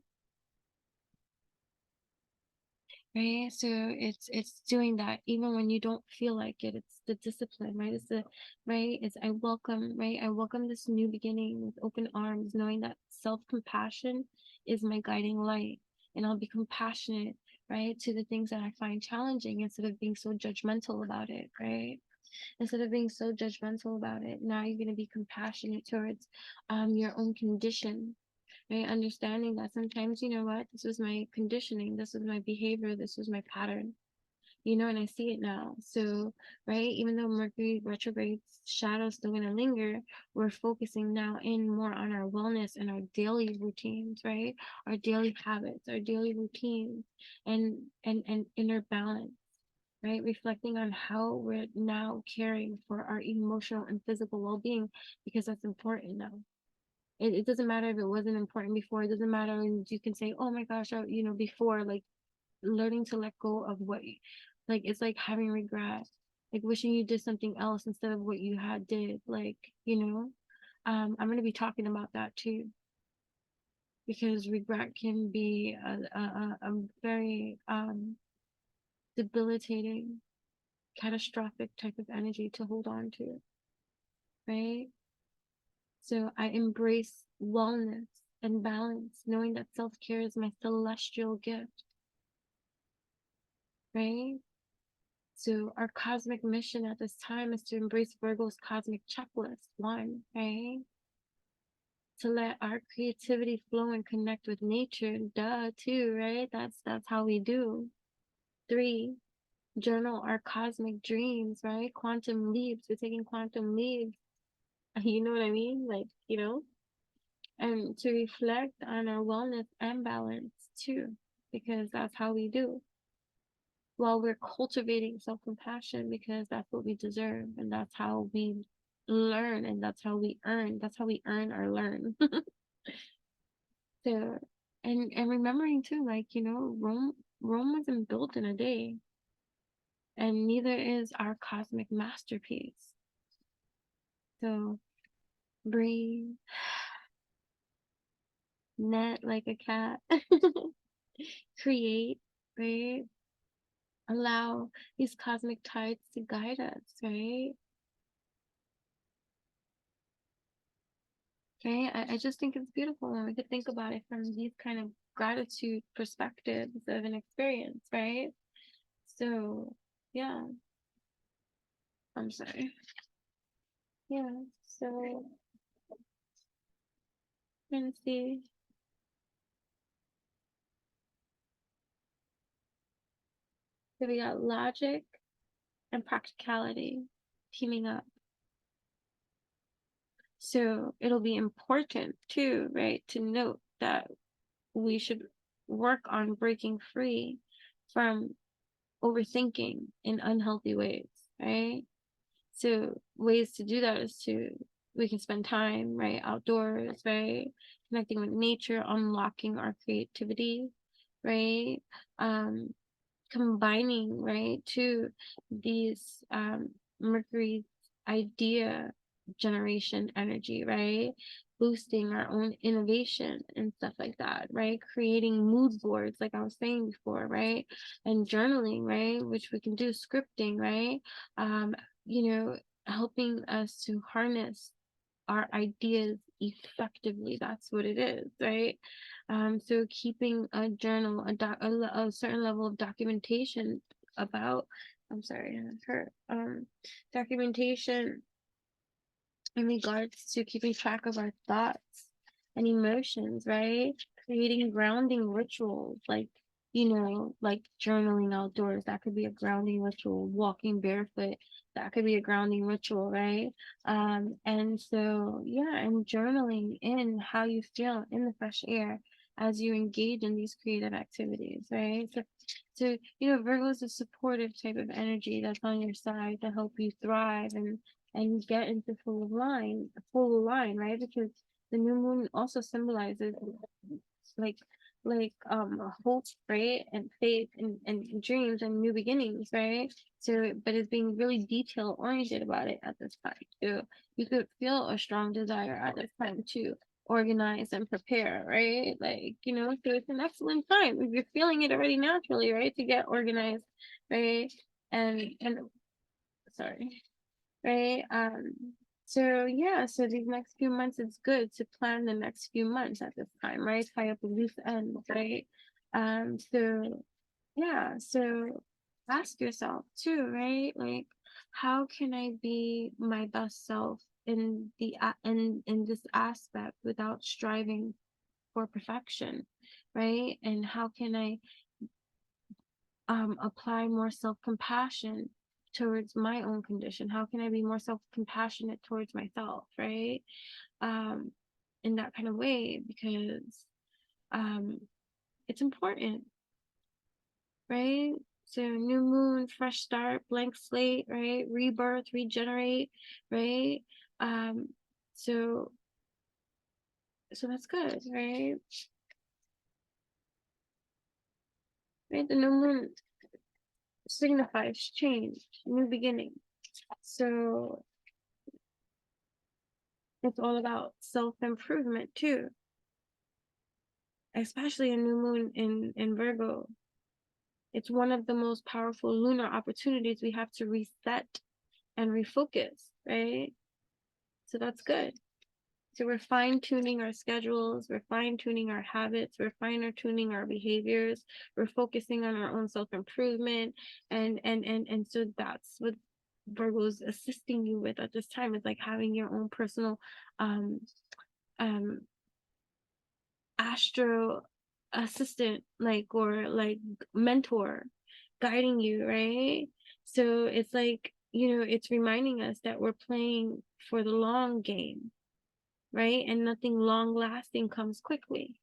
Right, so it's doing that even when you don't feel like it. It's the discipline, right? It's the right, it's I welcome this new beginning with open arms, knowing that self-compassion is my guiding light, and I'll be compassionate, right, to the things that I find challenging, instead of being so judgmental about it, right? Instead of being so judgmental about it, now you're going to be compassionate towards your own condition, right? Understanding that sometimes, you know what, this was my conditioning, this was my behavior, this was my pattern, and I see it now. So, right, even though Mercury retrograde shadow is still going to linger, we're focusing now in more on our wellness and our daily routines, right? Our daily habits, our daily routines, and inner balance, right? Reflecting on how we're now caring for our emotional and physical well-being, because that's important now. It doesn't matter if it wasn't important before. It doesn't matter. And you can say, oh my gosh, before, like, learning to let go of like, it's like having regret, like wishing you did something else instead of what you had did. Like, I'm going to be talking about that too, because regret can be a very debilitating, catastrophic type of energy to hold on to, right? So I embrace wellness and balance, knowing that self-care is my celestial gift, right? So our cosmic mission at this time is to embrace Virgo's cosmic checklist. 1, right? To let our creativity flow and connect with nature. Duh, 2, right? That's how we do. 3, journal our cosmic dreams, right? Quantum leaps. We're taking quantum leaps. You know what I mean? Like, and to reflect on our wellness and balance too, because that's how we do, while we're cultivating self-compassion, because that's what we deserve, and that's how we learn, and that's how we earn. That's how we earn or learn. So, and remembering too, like, Rome wasn't built in a day, and neither is our cosmic masterpiece. So breathe, net like a cat. Create, right? Allow these cosmic tides to guide us, right? Okay, I just think it's beautiful when we could think about it from these kind of gratitude perspectives of an experience, right? So, yeah, I'm sorry. Yeah, so let's see. So we got logic and practicality teaming up. So it'll be important too, right, to note that we should work on breaking free from overthinking in unhealthy ways, right? So ways to do that is we can spend time, right, outdoors, right, connecting with nature, unlocking our creativity, right, combining, right, to these Mercury idea generation energy, right, boosting our own innovation and stuff like that, right, creating mood boards like I was saying before, right, and journaling, right, which we can do, scripting, right, um you know helping us to harness our ideas effectively. That's what it is, right? So keeping a journal, a certain level of documentation about, I'm sorry, I hurt, documentation in regards to keeping track of our thoughts and emotions, right? Creating grounding rituals, like like journaling outdoors. That could be a grounding ritual. Walking barefoot, that could be a grounding ritual, right? And so, yeah, and journaling in how you feel in the fresh air as you engage in these creative activities, right? So Virgo is a supportive type of energy that's on your side to help you thrive and get into full line, right? Because the new moon also symbolizes like hope, right, and faith and dreams and new beginnings, right? So, but it's being really detail oriented about it at this time. So you could feel a strong desire at this time to organize and prepare, right? So it's an excellent time if you're feeling it already naturally, right, to get organized, right? And sorry, right? So yeah, so these next few months, it's good to plan the next few months at this time, right? Tie up a loose ends, right? So yeah, so ask yourself too, right? Like, how can I be my best self in this aspect without striving for perfection, right? And how can I apply more self-compassion towards my own condition? How can I be more self-compassionate towards myself, right? um in that kind of way, because um it's important, right? So new moon, fresh start, blank slate, right? Rebirth, regenerate, right? um so so that's good, right? The new moon signifies change, new beginning. So it's all about self-improvement too, especially a new moon in Virgo. It's one of the most powerful lunar opportunities we have to reset and refocus, right? So that's good. So we're fine-tuning our schedules, we're fine-tuning our habits, we're fine-tuning our behaviors, we're focusing on our own self-improvement, and so that's what Virgo's assisting you with at this time, is like having your own personal um um astro assistant, or mentor, guiding you, right? So it's like, it's reminding us that we're playing for the long game, right? And nothing long lasting comes quickly,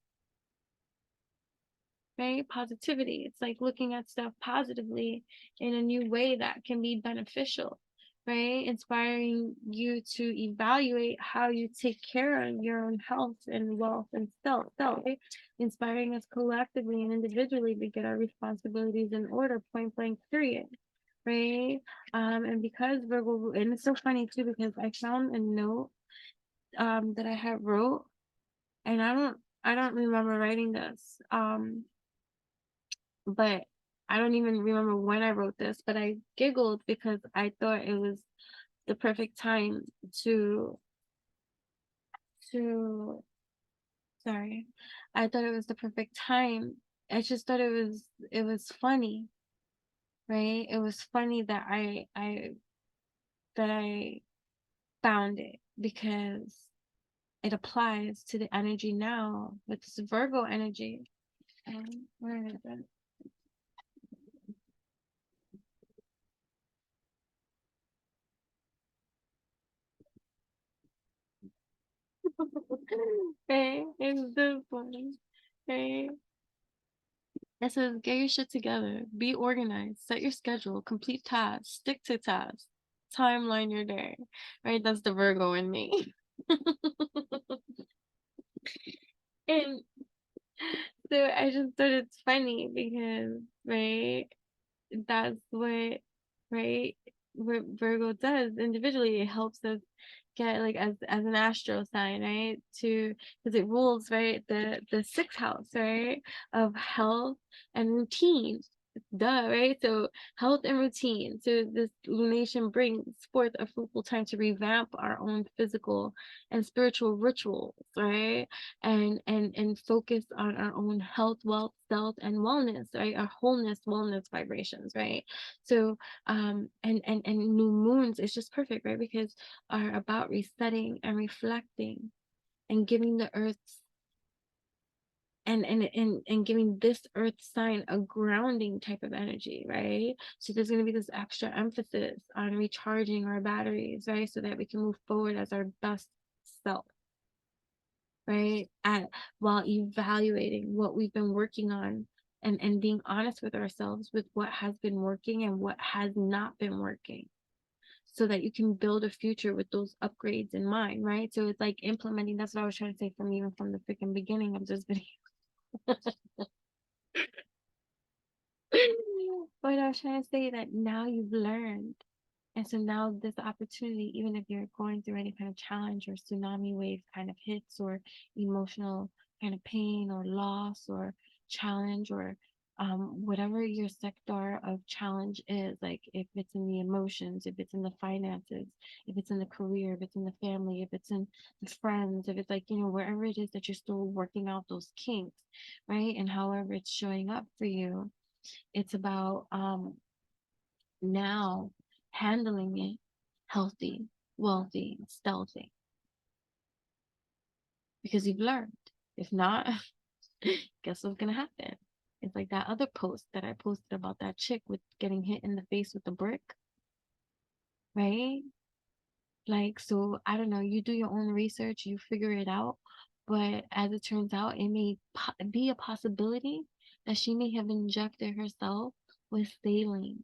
right? Positivity. It's like looking at stuff positively in a new way that can be beneficial, right? Inspiring you to evaluate how you take care of your own health and wealth and self, right? Inspiring us collectively and individually to get our responsibilities in order, point blank, period. Right. And because Virgo, and it's so funny too, because I found a note that I had wrote, and I don't remember writing this. But I don't even remember when I wrote this, but I giggled because I thought it was the perfect time to sorry. I thought it was the perfect time. I just thought it was funny, right? It was funny that I found it, because it applies to the energy now with this Virgo energy. Where is it? Hey, it's so funny. Hey, it says, get your shit together, be organized, set your schedule, complete tasks, stick to tasks, timeline your day. Right? That's the Virgo in me. And so I just thought it's funny because, right, that's right, what Virgo does individually. It helps us get, like, as an astro sign, right, to because it rules, right, the sixth house, right, of health and routine. Duh, right? So health and routine. So this lunation brings forth a fruitful time to revamp our own physical and spiritual rituals, right? And focus on our own health, wealth, health, and wellness, right? Our wholeness, wellness vibrations, right? So and new moons is just perfect, right? Because are about resetting and reflecting and giving the earth and giving this earth sign a grounding type of energy, right? So there's going to be this extra emphasis on recharging our batteries, right? So that we can move forward as our best self, right? While evaluating what we've been working on, and being honest with ourselves with what has been working and what has not been working, so that you can build a future with those upgrades in mind, right? So it's like implementing. That's what I was trying to say from even from the freaking beginning of this video. But I was trying to say that now you've learned. And so now this opportunity, even if you're going through any kind of challenge or tsunami wave kind of hits, or emotional kind of pain or loss or challenge, or whatever your sector of challenge is, like if it's in the emotions, if it's in the finances, if it's in the career, if it's in the family, if it's in the friends, if it's like, wherever it is that you're still working out those kinks, right? And however it's showing up for you, it's about now handling it healthy, wealthy, stealthy, because you've learned. If not, guess what's gonna happen? It's like that other post that I posted about that chick with getting hit in the face with a brick, right? Like, so I don't know, you do your own research, you figure it out. But as it turns out, it may be a possibility that she may have injected herself with saline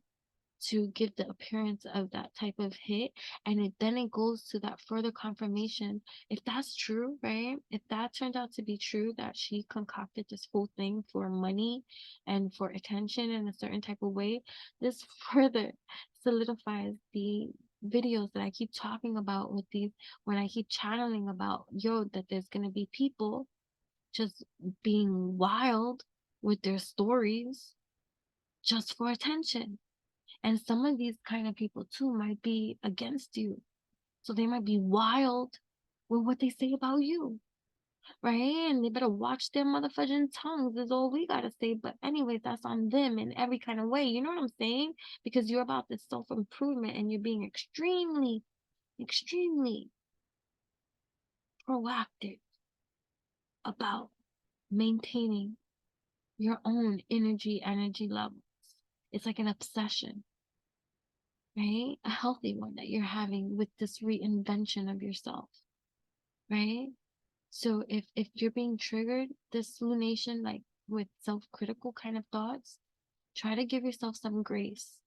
to give the appearance of that type of hit. And then it goes to that further confirmation. If that's true, right? If that turned out to be true, that she concocted this whole thing for money and for attention in a certain type of way, this further solidifies the videos that I keep talking about with these, when I keep channeling about, that there's going to be people just being wild with their stories just for attention. And some of these kind of people too might be against you. So they might be wild with what they say about you, right? And they better watch their motherfucking tongues is all we gotta say. But anyways, that's on them in every kind of way. You know what I'm saying? Because you're about this self-improvement and you're being extremely, extremely proactive about maintaining your own energy levels. It's like an obsession, right? A healthy one that you're having with this reinvention of yourself, right? So if you're being triggered, this lunation, like with self-critical kind of thoughts, try to give yourself some grace.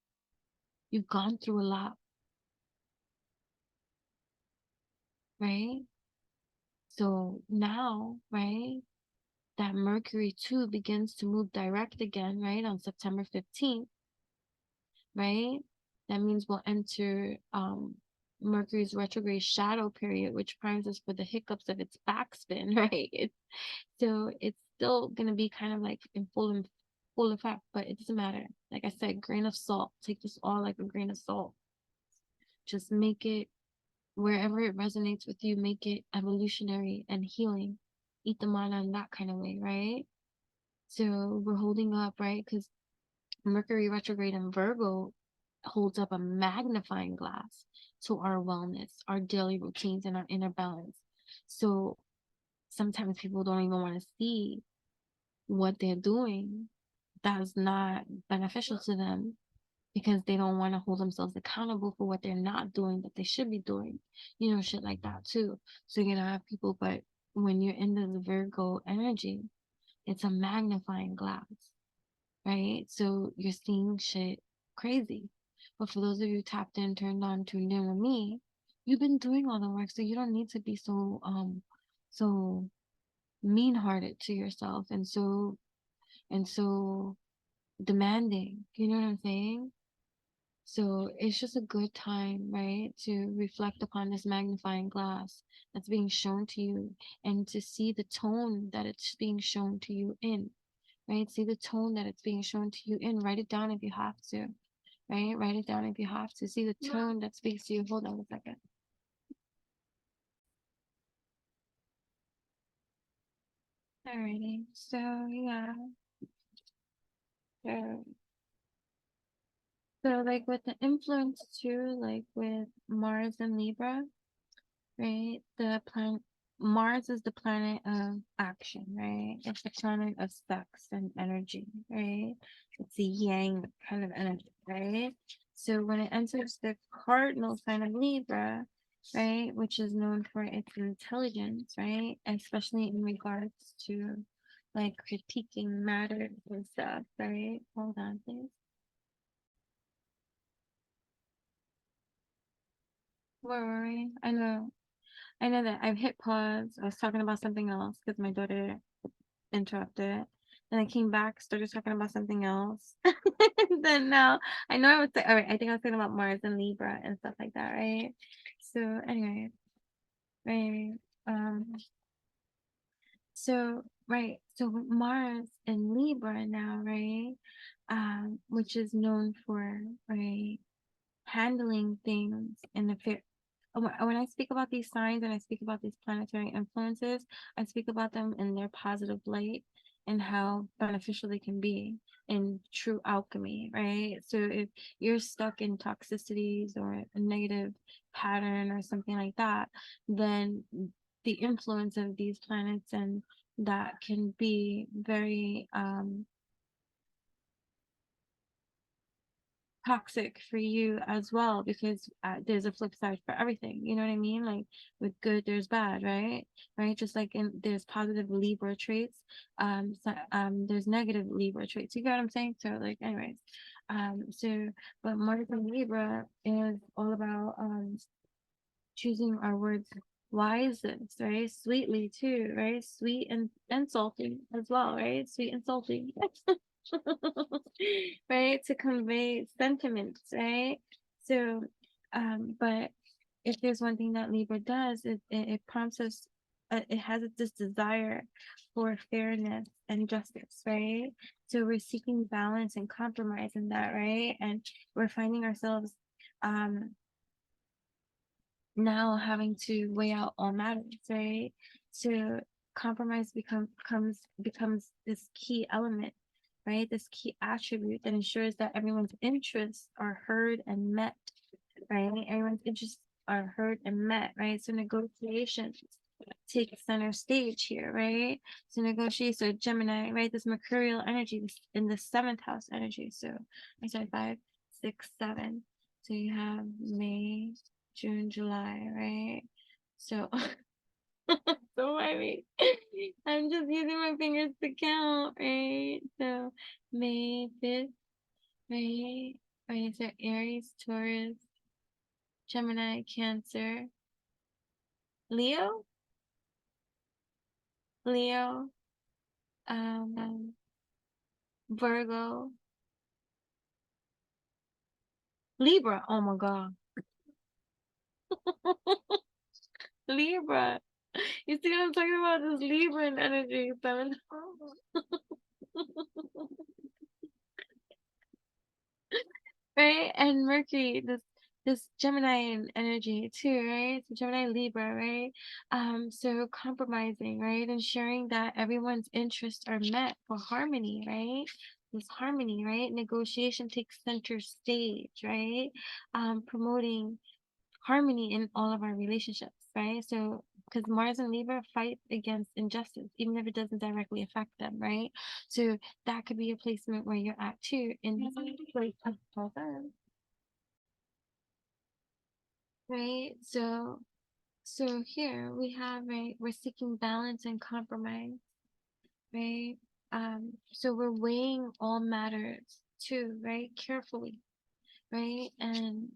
You've gone through a lot, right? So now, right, that Mercury too begins to move direct again, right, on September 15th, right? That means we'll enter Mercury's retrograde shadow period, which primes us for the hiccups of its backspin, right? So it's still gonna be kind of like in full effect, but it doesn't matter. Like I said, grain of salt. Take this all like a grain of salt. Just make it, wherever it resonates with you, make it evolutionary and healing. Eat the mana in that kind of way, right? So we're holding up, right? Because Mercury retrograde in Virgo holds up a magnifying glass to our wellness, our daily routines, and our inner balance. So sometimes people don't even want to see what they're doing that's not beneficial to them, because they don't want to hold themselves accountable for what they're not doing that they should be doing, shit like that too. So you're gonna have people, but when you're in the Virgo energy, it's a magnifying glass, right? So you're seeing shit crazy. But for those of you tapped in, turned on, tuned in with me, you've been doing all the work, so you don't need to be so mean hearted to yourself, and so demanding. You know what I'm saying? So it's just a good time, right, to reflect upon this magnifying glass that's being shown to you, and to see the tone that it's being shown to you in, right? See the tone that it's being shown to you in. Write it down if you have to, right? Write it down if you have to. See the tone that speaks to you. Hold on a second. Alrighty. So yeah. So, so like with the influence too, like with Mars and Libra, right? The planet. Mars is the planet of action, right? It's the planet of sex and energy, right? It's the yang kind of energy, right? So when it enters the cardinal sign of Libra, right, which is known for its intelligence, right, especially in regards to like critiquing matters and stuff, right? Hold on, please. Where were we? I know that I've hit pause. I was talking about something else because my daughter interrupted. Then I came back, started talking about something else. Then now I know I was all right. I think I was talking about Mars and Libra and stuff like that, right? So anyway, right. Um. So right. So Mars and Libra now, right? Which is known for right handling things in a fair. When I speak about these signs and I speak about these planetary influences, I speak about them in their positive light and how beneficial they can be in true alchemy, right? So if you're stuck in toxicities or a negative pattern or something like that, then the influence of these planets and that can be very toxic for you as well because there's a flip side for everything, you know what I mean? Like with good there's bad, right, just like in there's positive Libra traits, there's negative Libra traits, you get what I'm saying? So like anyways, so but Mars in Libra is all about choosing our words wisely, right? Sweetly too, right? Sweet and salty as well, right? Sweet and salty. Right? To convey sentiments, right? So, but if there's one thing that Libra does, it prompts us, it has this desire for fairness and justice, right? So we're seeking balance and compromise in that, right? And we're finding ourselves, um, now having to weigh out all matters, right? So compromise becomes this key element, right? This key attribute that ensures that everyone's interests are heard and met, right? Everyone's interests are heard and met, right? So negotiations take center stage here, right? So negotiate, so Gemini, right? This mercurial energy in the seventh house energy. So I'm sorry, 5, 6, 7. So you have May, June, July, right? So so I mean I'm just using my fingers to count, right? So May 5th, right? Right, so Aries, Taurus, Gemini, Cancer, Leo, Leo, Virgo, Libra. Oh my God. Libra. You see what I'm talking about? This Libra energy. Seven. Right? And Mercury, this Gemini energy too, right? So Gemini Libra, right? So compromising, right? Ensuring that everyone's interests are met for harmony, right? This harmony, right? Negotiation takes center stage, right? Promoting harmony in all of our relationships, right? So because Mars and Libra fight against injustice, even if it doesn't directly affect them, right? So that could be a placement where you're at too in this place of program, right? So here we have, right, we're seeking balance and compromise, right? So we're weighing all matters too, right? Carefully, right? And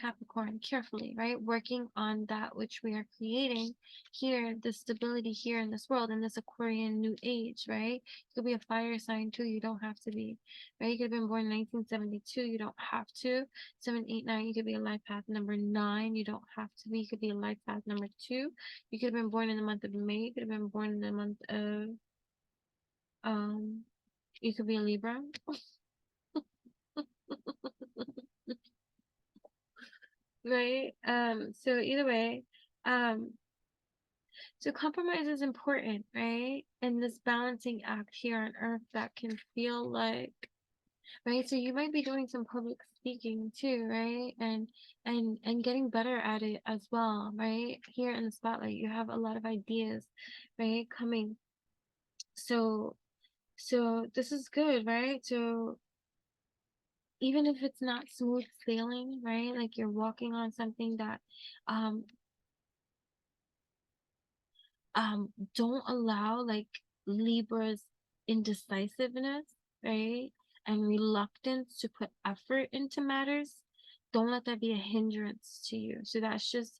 Capricorn carefully, right? Working on that which we are creating here, the stability here in this world, in this Aquarian new age, right? You could be a fire sign too, you don't have to be, right? You could have been born in 1972, you don't have to. 789, you could be a life path number 9, you don't have to be. You could be a life path number 2. You could have been born in the month of May, you could have been born in the month of, um, you could be a Libra. Right? So either way, um, so compromise is important, right? In this balancing act here on earth that can feel like right? So you might be doing some public speaking too, right? And getting better at it as well, right? Here in the spotlight, you have a lot of ideas, right, coming. So this is good, right? So even if it's not smooth sailing, right? Like you're walking on something that um don't allow like Libra's indecisiveness, right? And reluctance to put effort into matters. Don't let that be a hindrance to you. So that's just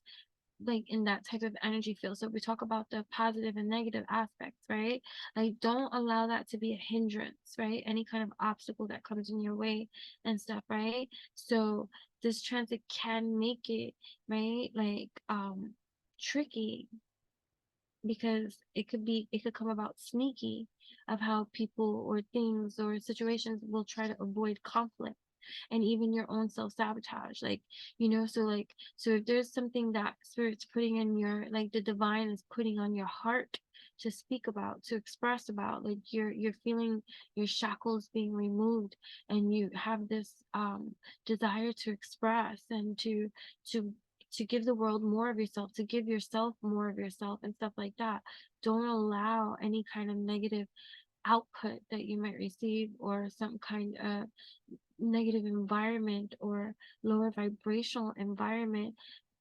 like in that type of energy field. So we talk about the positive and negative aspects, right? Like don't allow that to be a hindrance, right? Any kind of obstacle that comes in your way and stuff, right? So this transit can make it, right? Like tricky, because it could come about sneaky of how people or things or situations will try to avoid conflict, and even your own self-sabotage, like, so like, so if there's something that spirit's putting in your, like the divine is putting on your heart to speak about, to express about, like you're feeling your shackles being removed, and you have this desire to express and to to give the world more of yourself, to give yourself more of yourself and stuff like that. Don't allow any kind of negative output that you might receive, or some kind of negative environment or lower vibrational environment,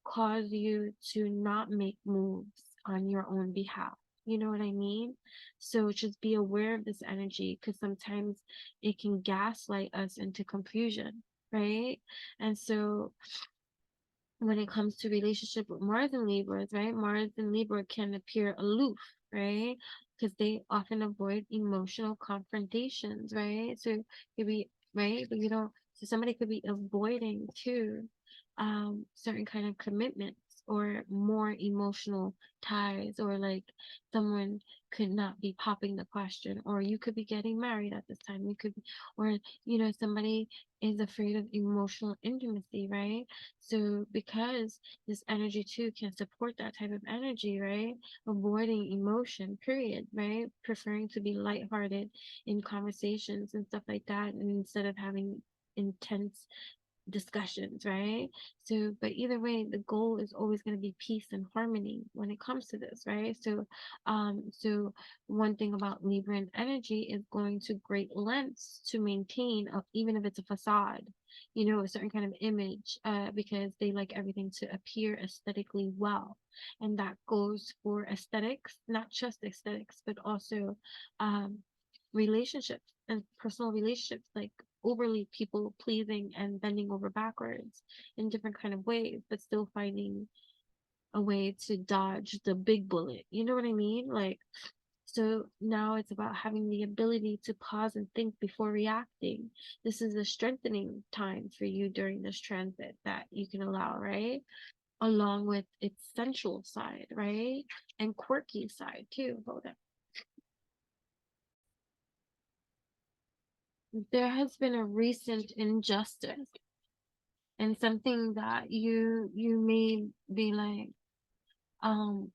cause you to not make moves on your own behalf. You know what I mean? So just be aware of this energy, because sometimes it can gaslight us into confusion, right? And so when it comes to relationship with Mars and Libras, right? Mars and Libra can appear aloof, right? Because they often avoid emotional confrontations, right? So it could be, right, but you don't. So somebody could be avoiding too, certain kind of commitments or more emotional ties, or like someone could not be popping the question, or you could be getting married at this time. You could be, or somebody is afraid of emotional intimacy, right? So because this energy too can support that type of energy, right? Avoiding emotion, period, right? Preferring to be lighthearted in conversations and stuff like that, and instead of having intense discussions, right? So, but either way, the goal is always going to be peace and harmony when it comes to this, right? So one thing about Libran energy is going to great lengths to maintain, even if it's a facade, a certain kind of image, because they like everything to appear aesthetically well. And that goes for aesthetics, not just aesthetics, but also um, relationships and personal relationships, like overly people pleasing and bending over backwards in different kind of ways, but still finding a way to dodge the big bullet. You know what I mean? Like, so now it's about having the ability to pause and think before reacting. This is a strengthening time for you during this transit that you can allow, right? Along with its sensual side, right? And quirky side too. Hold on. There has been a recent injustice, and something that you may be like, um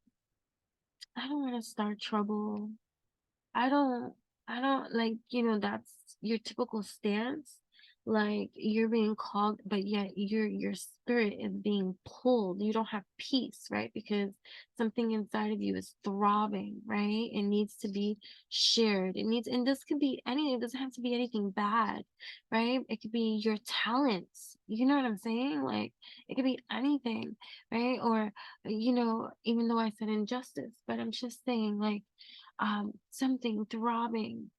I don't want to start trouble. I don't I don't like, that's your typical stance. Like you're being called, but yet your spirit is being pulled. You don't have peace, right? Because something inside of you is throbbing, right? It needs to be shared. And this could be anything, it doesn't have to be anything bad, right? It could be your talents. You know what I'm saying? Like it could be anything, right? Or, even though I said injustice, but I'm just saying like something throbbing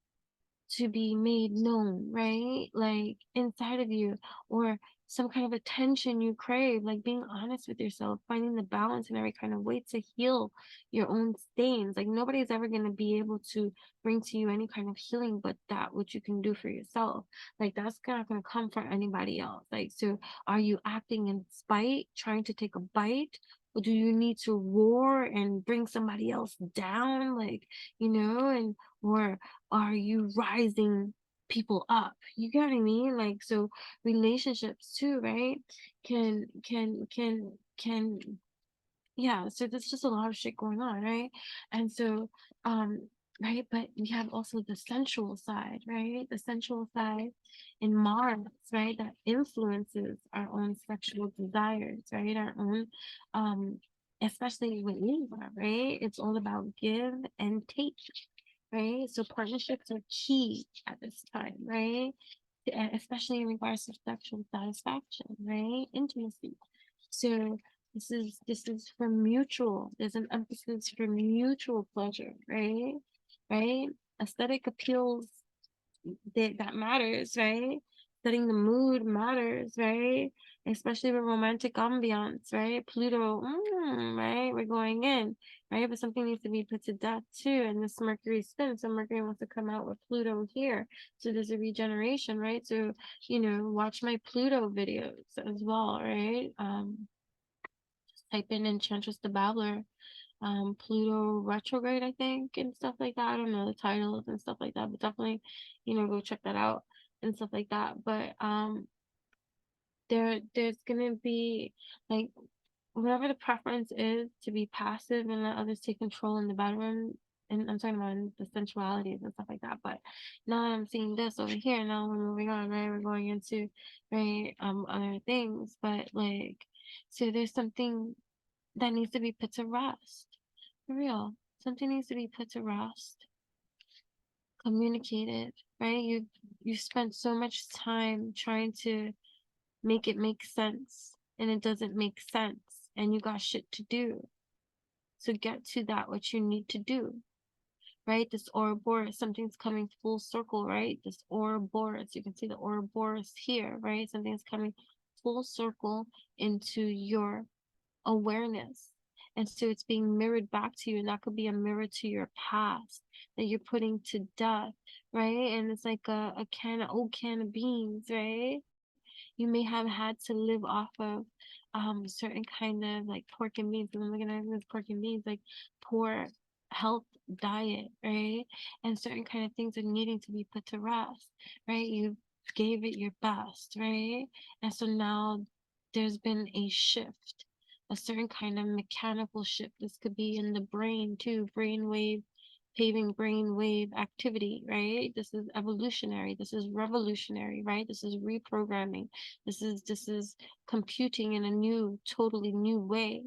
to be made known, right? Like inside of you, or some kind of attention you crave, like being honest with yourself, finding the balance in every kind of way to heal your own stains. Like nobody's ever going to be able to bring to you any kind of healing but that which you can do for yourself. Like that's not going to come from anybody else. Like, so are you acting in spite, trying to take a bite? Or do you need to roar and bring somebody else down? Like, and or are you rising people up? You get what I mean? Like, so relationships too, right? Can yeah, so there's just a lot of shit going on, right? And so um right? But we have also the sensual side, right? The sensual side in Mars, right? That influences our own sexual desires, right? Our own, especially with Libra, right? It's all about give and take, right? So partnerships are key at this time, right? Especially in regards to sexual satisfaction, right? Intimacy. So this is for mutual. There's an emphasis for mutual pleasure, right? Right? Aesthetic appeals that matters, right? Setting the mood matters, right? Especially with romantic ambiance, right? Pluto, right? We're going in, right? But something needs to be put to death too. And this Mercury spin, so Mercury wants to come out with Pluto here. So there's a regeneration, right? So, watch my Pluto videos as well, right? Type in Enchantress the Babbler, Pluto retrograde, I think, and stuff like that. I don't know the titles and stuff like that, but definitely, go check that out and stuff like that. But there's gonna be like whatever the preference is to be passive and let others take control in the bedroom. And I'm talking about the sensualities and stuff like that. But now that I'm seeing this over here, now we're moving on, right? We're going into right other things. But like, so there's something that needs to be put to rest. For real. Something needs to be put to rest. Communicated, right? You spent so much time trying to make it make sense, and it doesn't make sense, and you got shit to do. So get to that what you need to do. Right? This Ouroboros, something's coming full circle, right? This Ouroboros, you can see the Ouroboros here, right? Something's coming full circle into your awareness. And so it's being mirrored back to you, and that could be a mirror to your past that you're putting to death, right? And it's like a old can of beans, right? You may have had to live off of certain kind of like pork and beans. And I'm looking at this pork and beans, like poor health diet, right? And certain kind of things are needing to be put to rest, right? You gave it your best, right? And so now there's been a shift, a certain kind of mechanical shift. This could be in the brain too, brainwave, paving brainwave activity, right? This is evolutionary. This is revolutionary, right? This is reprogramming. This is computing in a new, totally new way.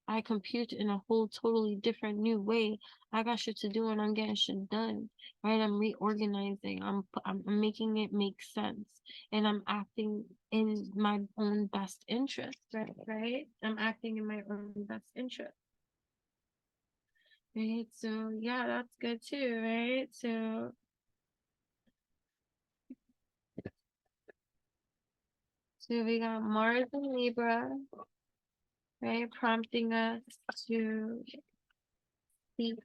I compute in a whole totally different new way. I got shit to do and I'm getting shit done, right? I'm reorganizing. I'm making it make sense, and I'm acting in my own best interest, right? I'm acting in my own best interest. Right, so yeah, that's good too, right? So we got Mars and Libra, right? Prompting us to seek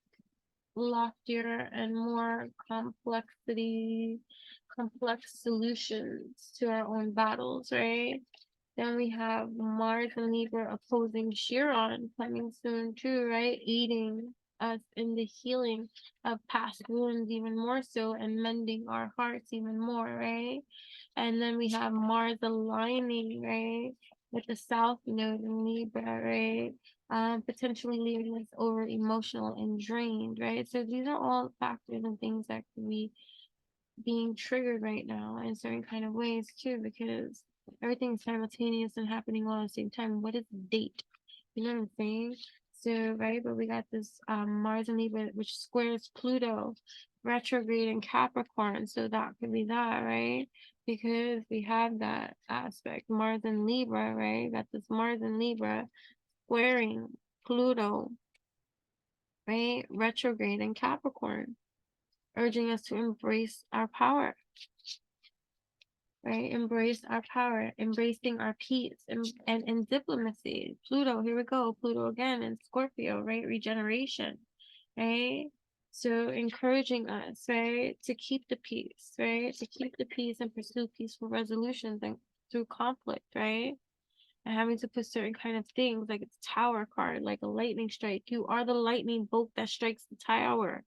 loftier and more complex solutions to our own battles, right? Then we have Mars and Libra opposing Chiron coming soon too, right? Aiding us in the healing of past wounds even more so, and mending our hearts even more, right? And then we have Mars aligning, right? With the South Node in Libra, right? Potentially leaving us over emotional and drained, right? So these are all factors and things that can be being triggered right now in certain kind of ways too, because everything's simultaneous and happening all at the same time. What is the date? You know what I'm saying? So, right, but we got this Mars and Libra, which squares Pluto, retrograde in Capricorn. So that could be that, right? Because we have that aspect, Mars and Libra, right? Got this Mars and Libra squaring Pluto, right? Retrograde in Capricorn, urging us to embrace our power, right? Embrace our power, embracing our peace and diplomacy. Pluto, here we go. Pluto again in Scorpio, right? Regeneration, right? So encouraging us, right, to keep the peace, right? To keep the peace and pursue peaceful resolutions and through conflict, right? And having to put certain kind of things like it's tower card, like a lightning strike. You are the lightning bolt that strikes the tower.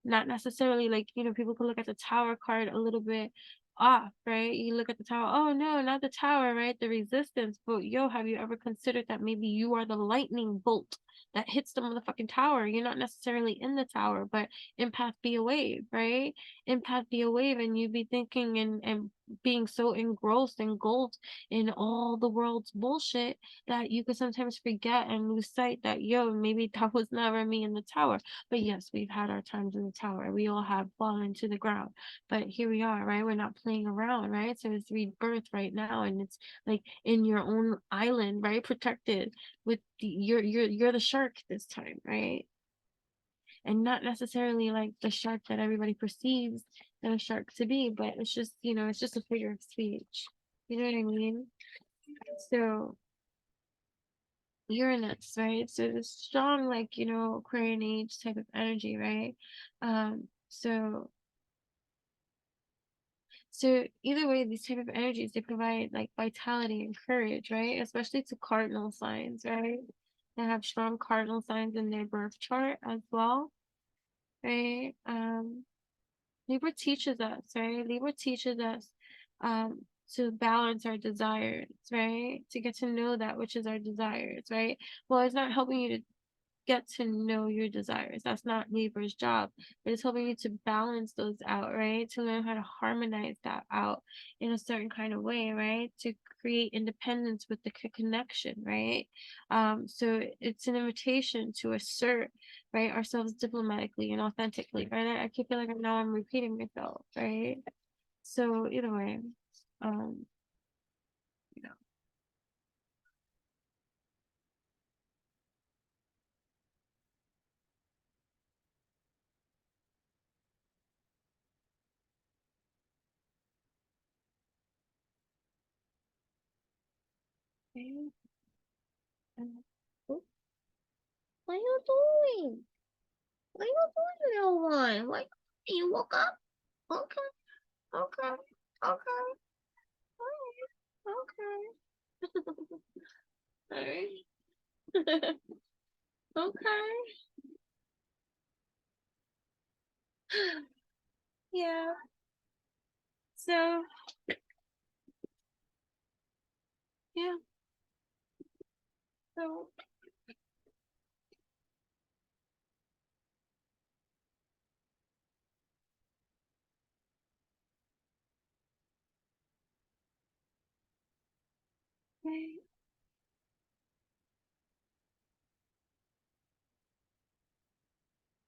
Not necessarily like, people could look at the tower card a little bit off, right? You look at the tower, oh no, not the tower, right? The resistance. But yo, have you ever considered that maybe you are the lightning bolt that hits the motherfucking tower. You're not necessarily in the tower, but empath be a wave, right? Empath be a wave, and you be thinking and being so engrossed, engulfed in all the world's bullshit that you could sometimes forget and lose sight that, yo, maybe that was never me in the tower. But yes, we've had our times in the tower. We all have fallen to the ground. But here we are, right? We're not playing around, right? So it's rebirth right now, and it's like in your own island, right? Protected with you're the shark this time, right? And not necessarily like the shark that everybody perceives that a shark to be, but it's just, it's just a figure of speech. You know what I mean? So Uranus, right? So this strong, like, Aquarian age type of energy, right? So either way, these type of energies, they provide like vitality and courage, right? Especially to cardinal signs, right? That have strong cardinal signs in their birth chart as well, right? Libra teaches us, right? Libra teaches us to balance our desires, right? To get to know that which is our desires, right? Well, it's not helping you to get to know your desires. That's not Libra's job, but it's helping you to balance those out, right? To learn how to harmonize that out in a certain kind of way, right? To create independence with the connection, right? So it's an invitation to assert, right, ourselves diplomatically and authentically, right? I keep feeling like now I'm repeating myself, right? So either way, um, you know, okay, oh, what are you doing? What are you doing, little one? What you woke up? Okay, okay, okay, okay. Alright. Okay. Yeah. So yeah. So okay.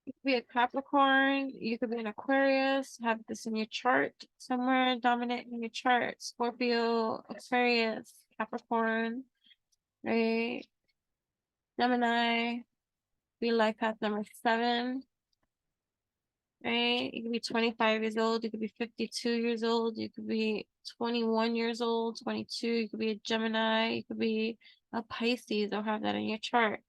You could be a Capricorn, you could be an Aquarius, have this in your chart somewhere dominant in your chart. Scorpio, Aquarius, Capricorn, right? Gemini, be life path number 7. Right? You could be 25 years old, you could be 52 years old, you could be 21 years old, 22, you could be a Gemini, you could be a Pisces. I'll have that in your chart,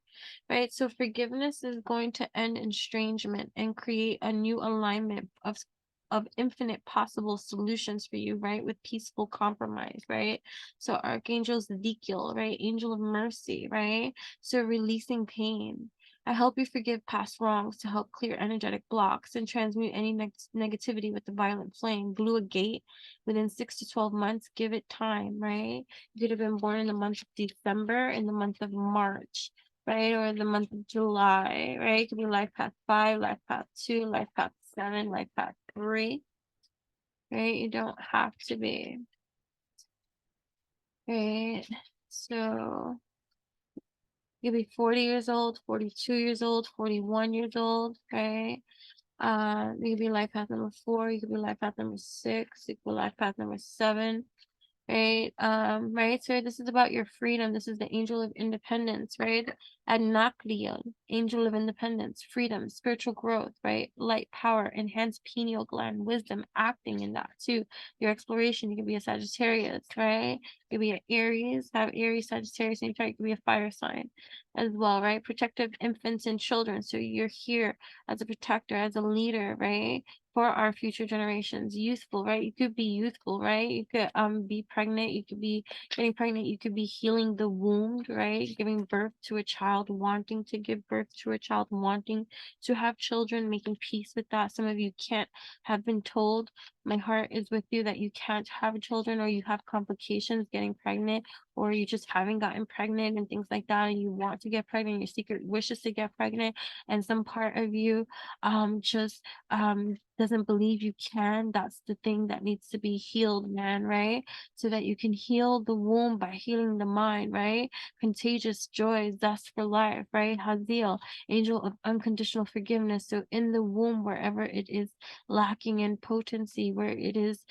right? So forgiveness is going to end estrangement and create a new alignment of infinite possible solutions for you, right? With peaceful compromise, right? So Archangel Ezekiel, right? Angel of mercy, right? So releasing pain. I help you forgive past wrongs to help clear energetic blocks and transmute any negativity with the violet flame. Glue a gate within 6 to 12 months. Give it time, right? You could have been born in the month of December, in the month of March, right? Or the month of July, right? It could be life path 5, life path 2, life path 7, life path 3, right? You don't have to be, right? So you could be 40 years old, 42 years old, 41 years old, right? You could be life path number 4, you could be life path number 6, you could be life path number 7, right? Right. So this is about your freedom. This is the angel of independence, right? Anakrion, angel of independence, freedom, spiritual growth, right? Light, power, enhanced pineal gland, wisdom, acting in that too. Your exploration, you can be a Sagittarius, right? You could be an Aries, have Aries, Sagittarius, and you could be a fire sign as well, right? Protective infants and children. So you're here as a protector, as a leader, right? For our future generations. Youthful, right? You could be youthful, right? You could be pregnant, you could be getting pregnant, you could be healing the wound, right? Giving birth to a child, wanting to give birth to a child, wanting to have children, making peace with that. Some of you can't have been told, my heart is with you, that you can't have children, or you have complications getting pregnant, or you just haven't gotten pregnant and things like that, and you want to get pregnant, your secret wish is to get pregnant, and some part of you just doesn't believe you can. That's the thing that needs to be healed, man, right? So that you can heal the womb by healing the mind, right? Contagious joy, zest for life, right? Haziel, angel of unconditional forgiveness. So in the womb, wherever it is lacking in potency, where it is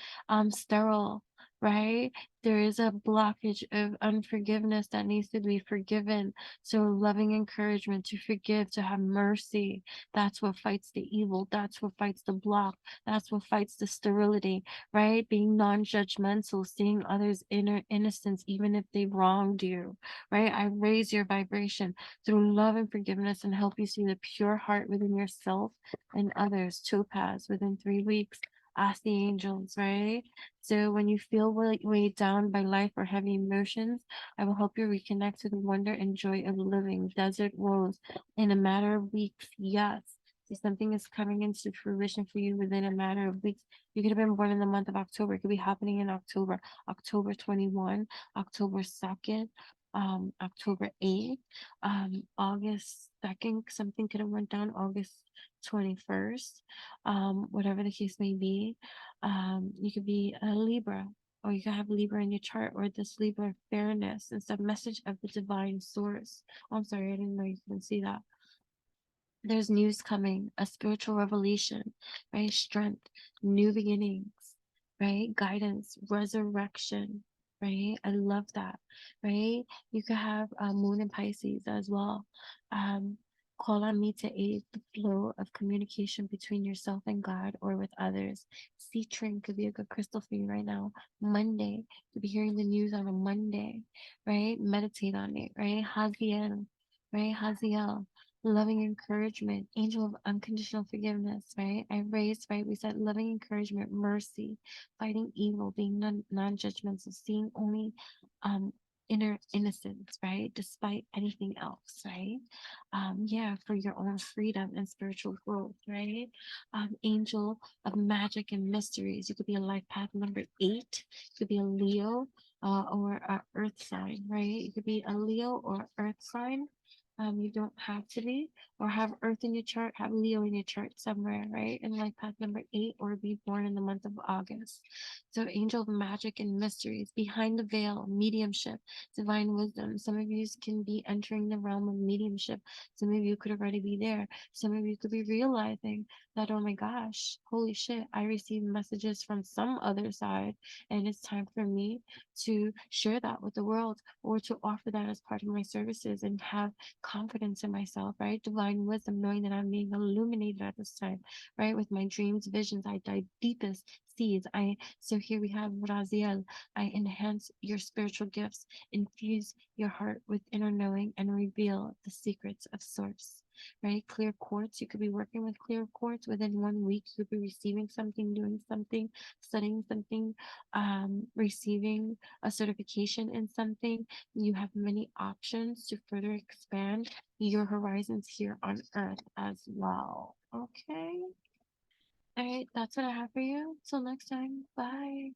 sterile, right? There is a blockage of unforgiveness that needs to be forgiven. So loving encouragement to forgive, to have mercy. That's what fights the evil. That's what fights the block. That's what fights the sterility, right? Being non-judgmental, seeing others' inner innocence, even if they wronged you, right? I raise your vibration through love and forgiveness and help you see the pure heart within yourself and others. Topaz within 3 weeks. Ask the angels, right? So when you feel weighed down by life or heavy emotions, I will help you reconnect to the wonder and joy of living. Desert Rose, in a matter of weeks, yes. So something is coming into fruition for you within a matter of weeks. You could have been born in the month of October. It could be happening in October, October 21, October 2nd, October 8th, August 2nd. Something could have went down August 21st, whatever the case may be. You could be a Libra, or you could have Libra in your chart, or this Libra fairness. It's a message of the divine source. Oh, I'm sorry, I didn't know you can see that. There's news coming, a spiritual revelation, right? Strength, new beginnings, right? Guidance, resurrection, right? I love that, right? You could have Moon and Pisces as well. Um, Call on me to aid the flow of communication between yourself and God or with others. Citrine could be a good crystal for you right now. Monday, you'll be hearing the news on a Monday, right? Meditate on it, right? Haziel, right? Haziel, loving encouragement, angel of unconditional forgiveness, right? I raised, right? We said loving encouragement, mercy, fighting evil, being non-judgmental, seeing only inner innocence, right? Despite anything else, right? Yeah, for your own freedom and spiritual growth, right? Angel of magic and mysteries. You could be a life path number 8. You could be a Leo or a earth sign, right? You could be a Leo or earth sign. You don't have to be, or have Earth in your chart, have Leo in your chart somewhere, right? In life path number 8, or be born in the month of August. So, angel of magic and mysteries, behind the veil, mediumship, divine wisdom. Some of you can be entering the realm of mediumship. Some of you could already be there. Some of you could be realizing that, oh my gosh, holy shit, I received messages from some other side, and it's time for me to share that with the world, or to offer that as part of my services and have confidence in myself, right? Divine wisdom, knowing that I'm being illuminated at this time, right? With my dreams, visions, I dive deepest seeds. So here we have Raziel. I enhance your spiritual gifts, infuse your heart with inner knowing, and reveal the secrets of source. Right? Clear quartz. You could be working with clear quartz within 1 week. You could be receiving something, doing something, studying something, receiving a certification in something. You have many options to further expand your horizons here on Earth as well. Okay. All right, that's what I have for you. Till next time. Bye.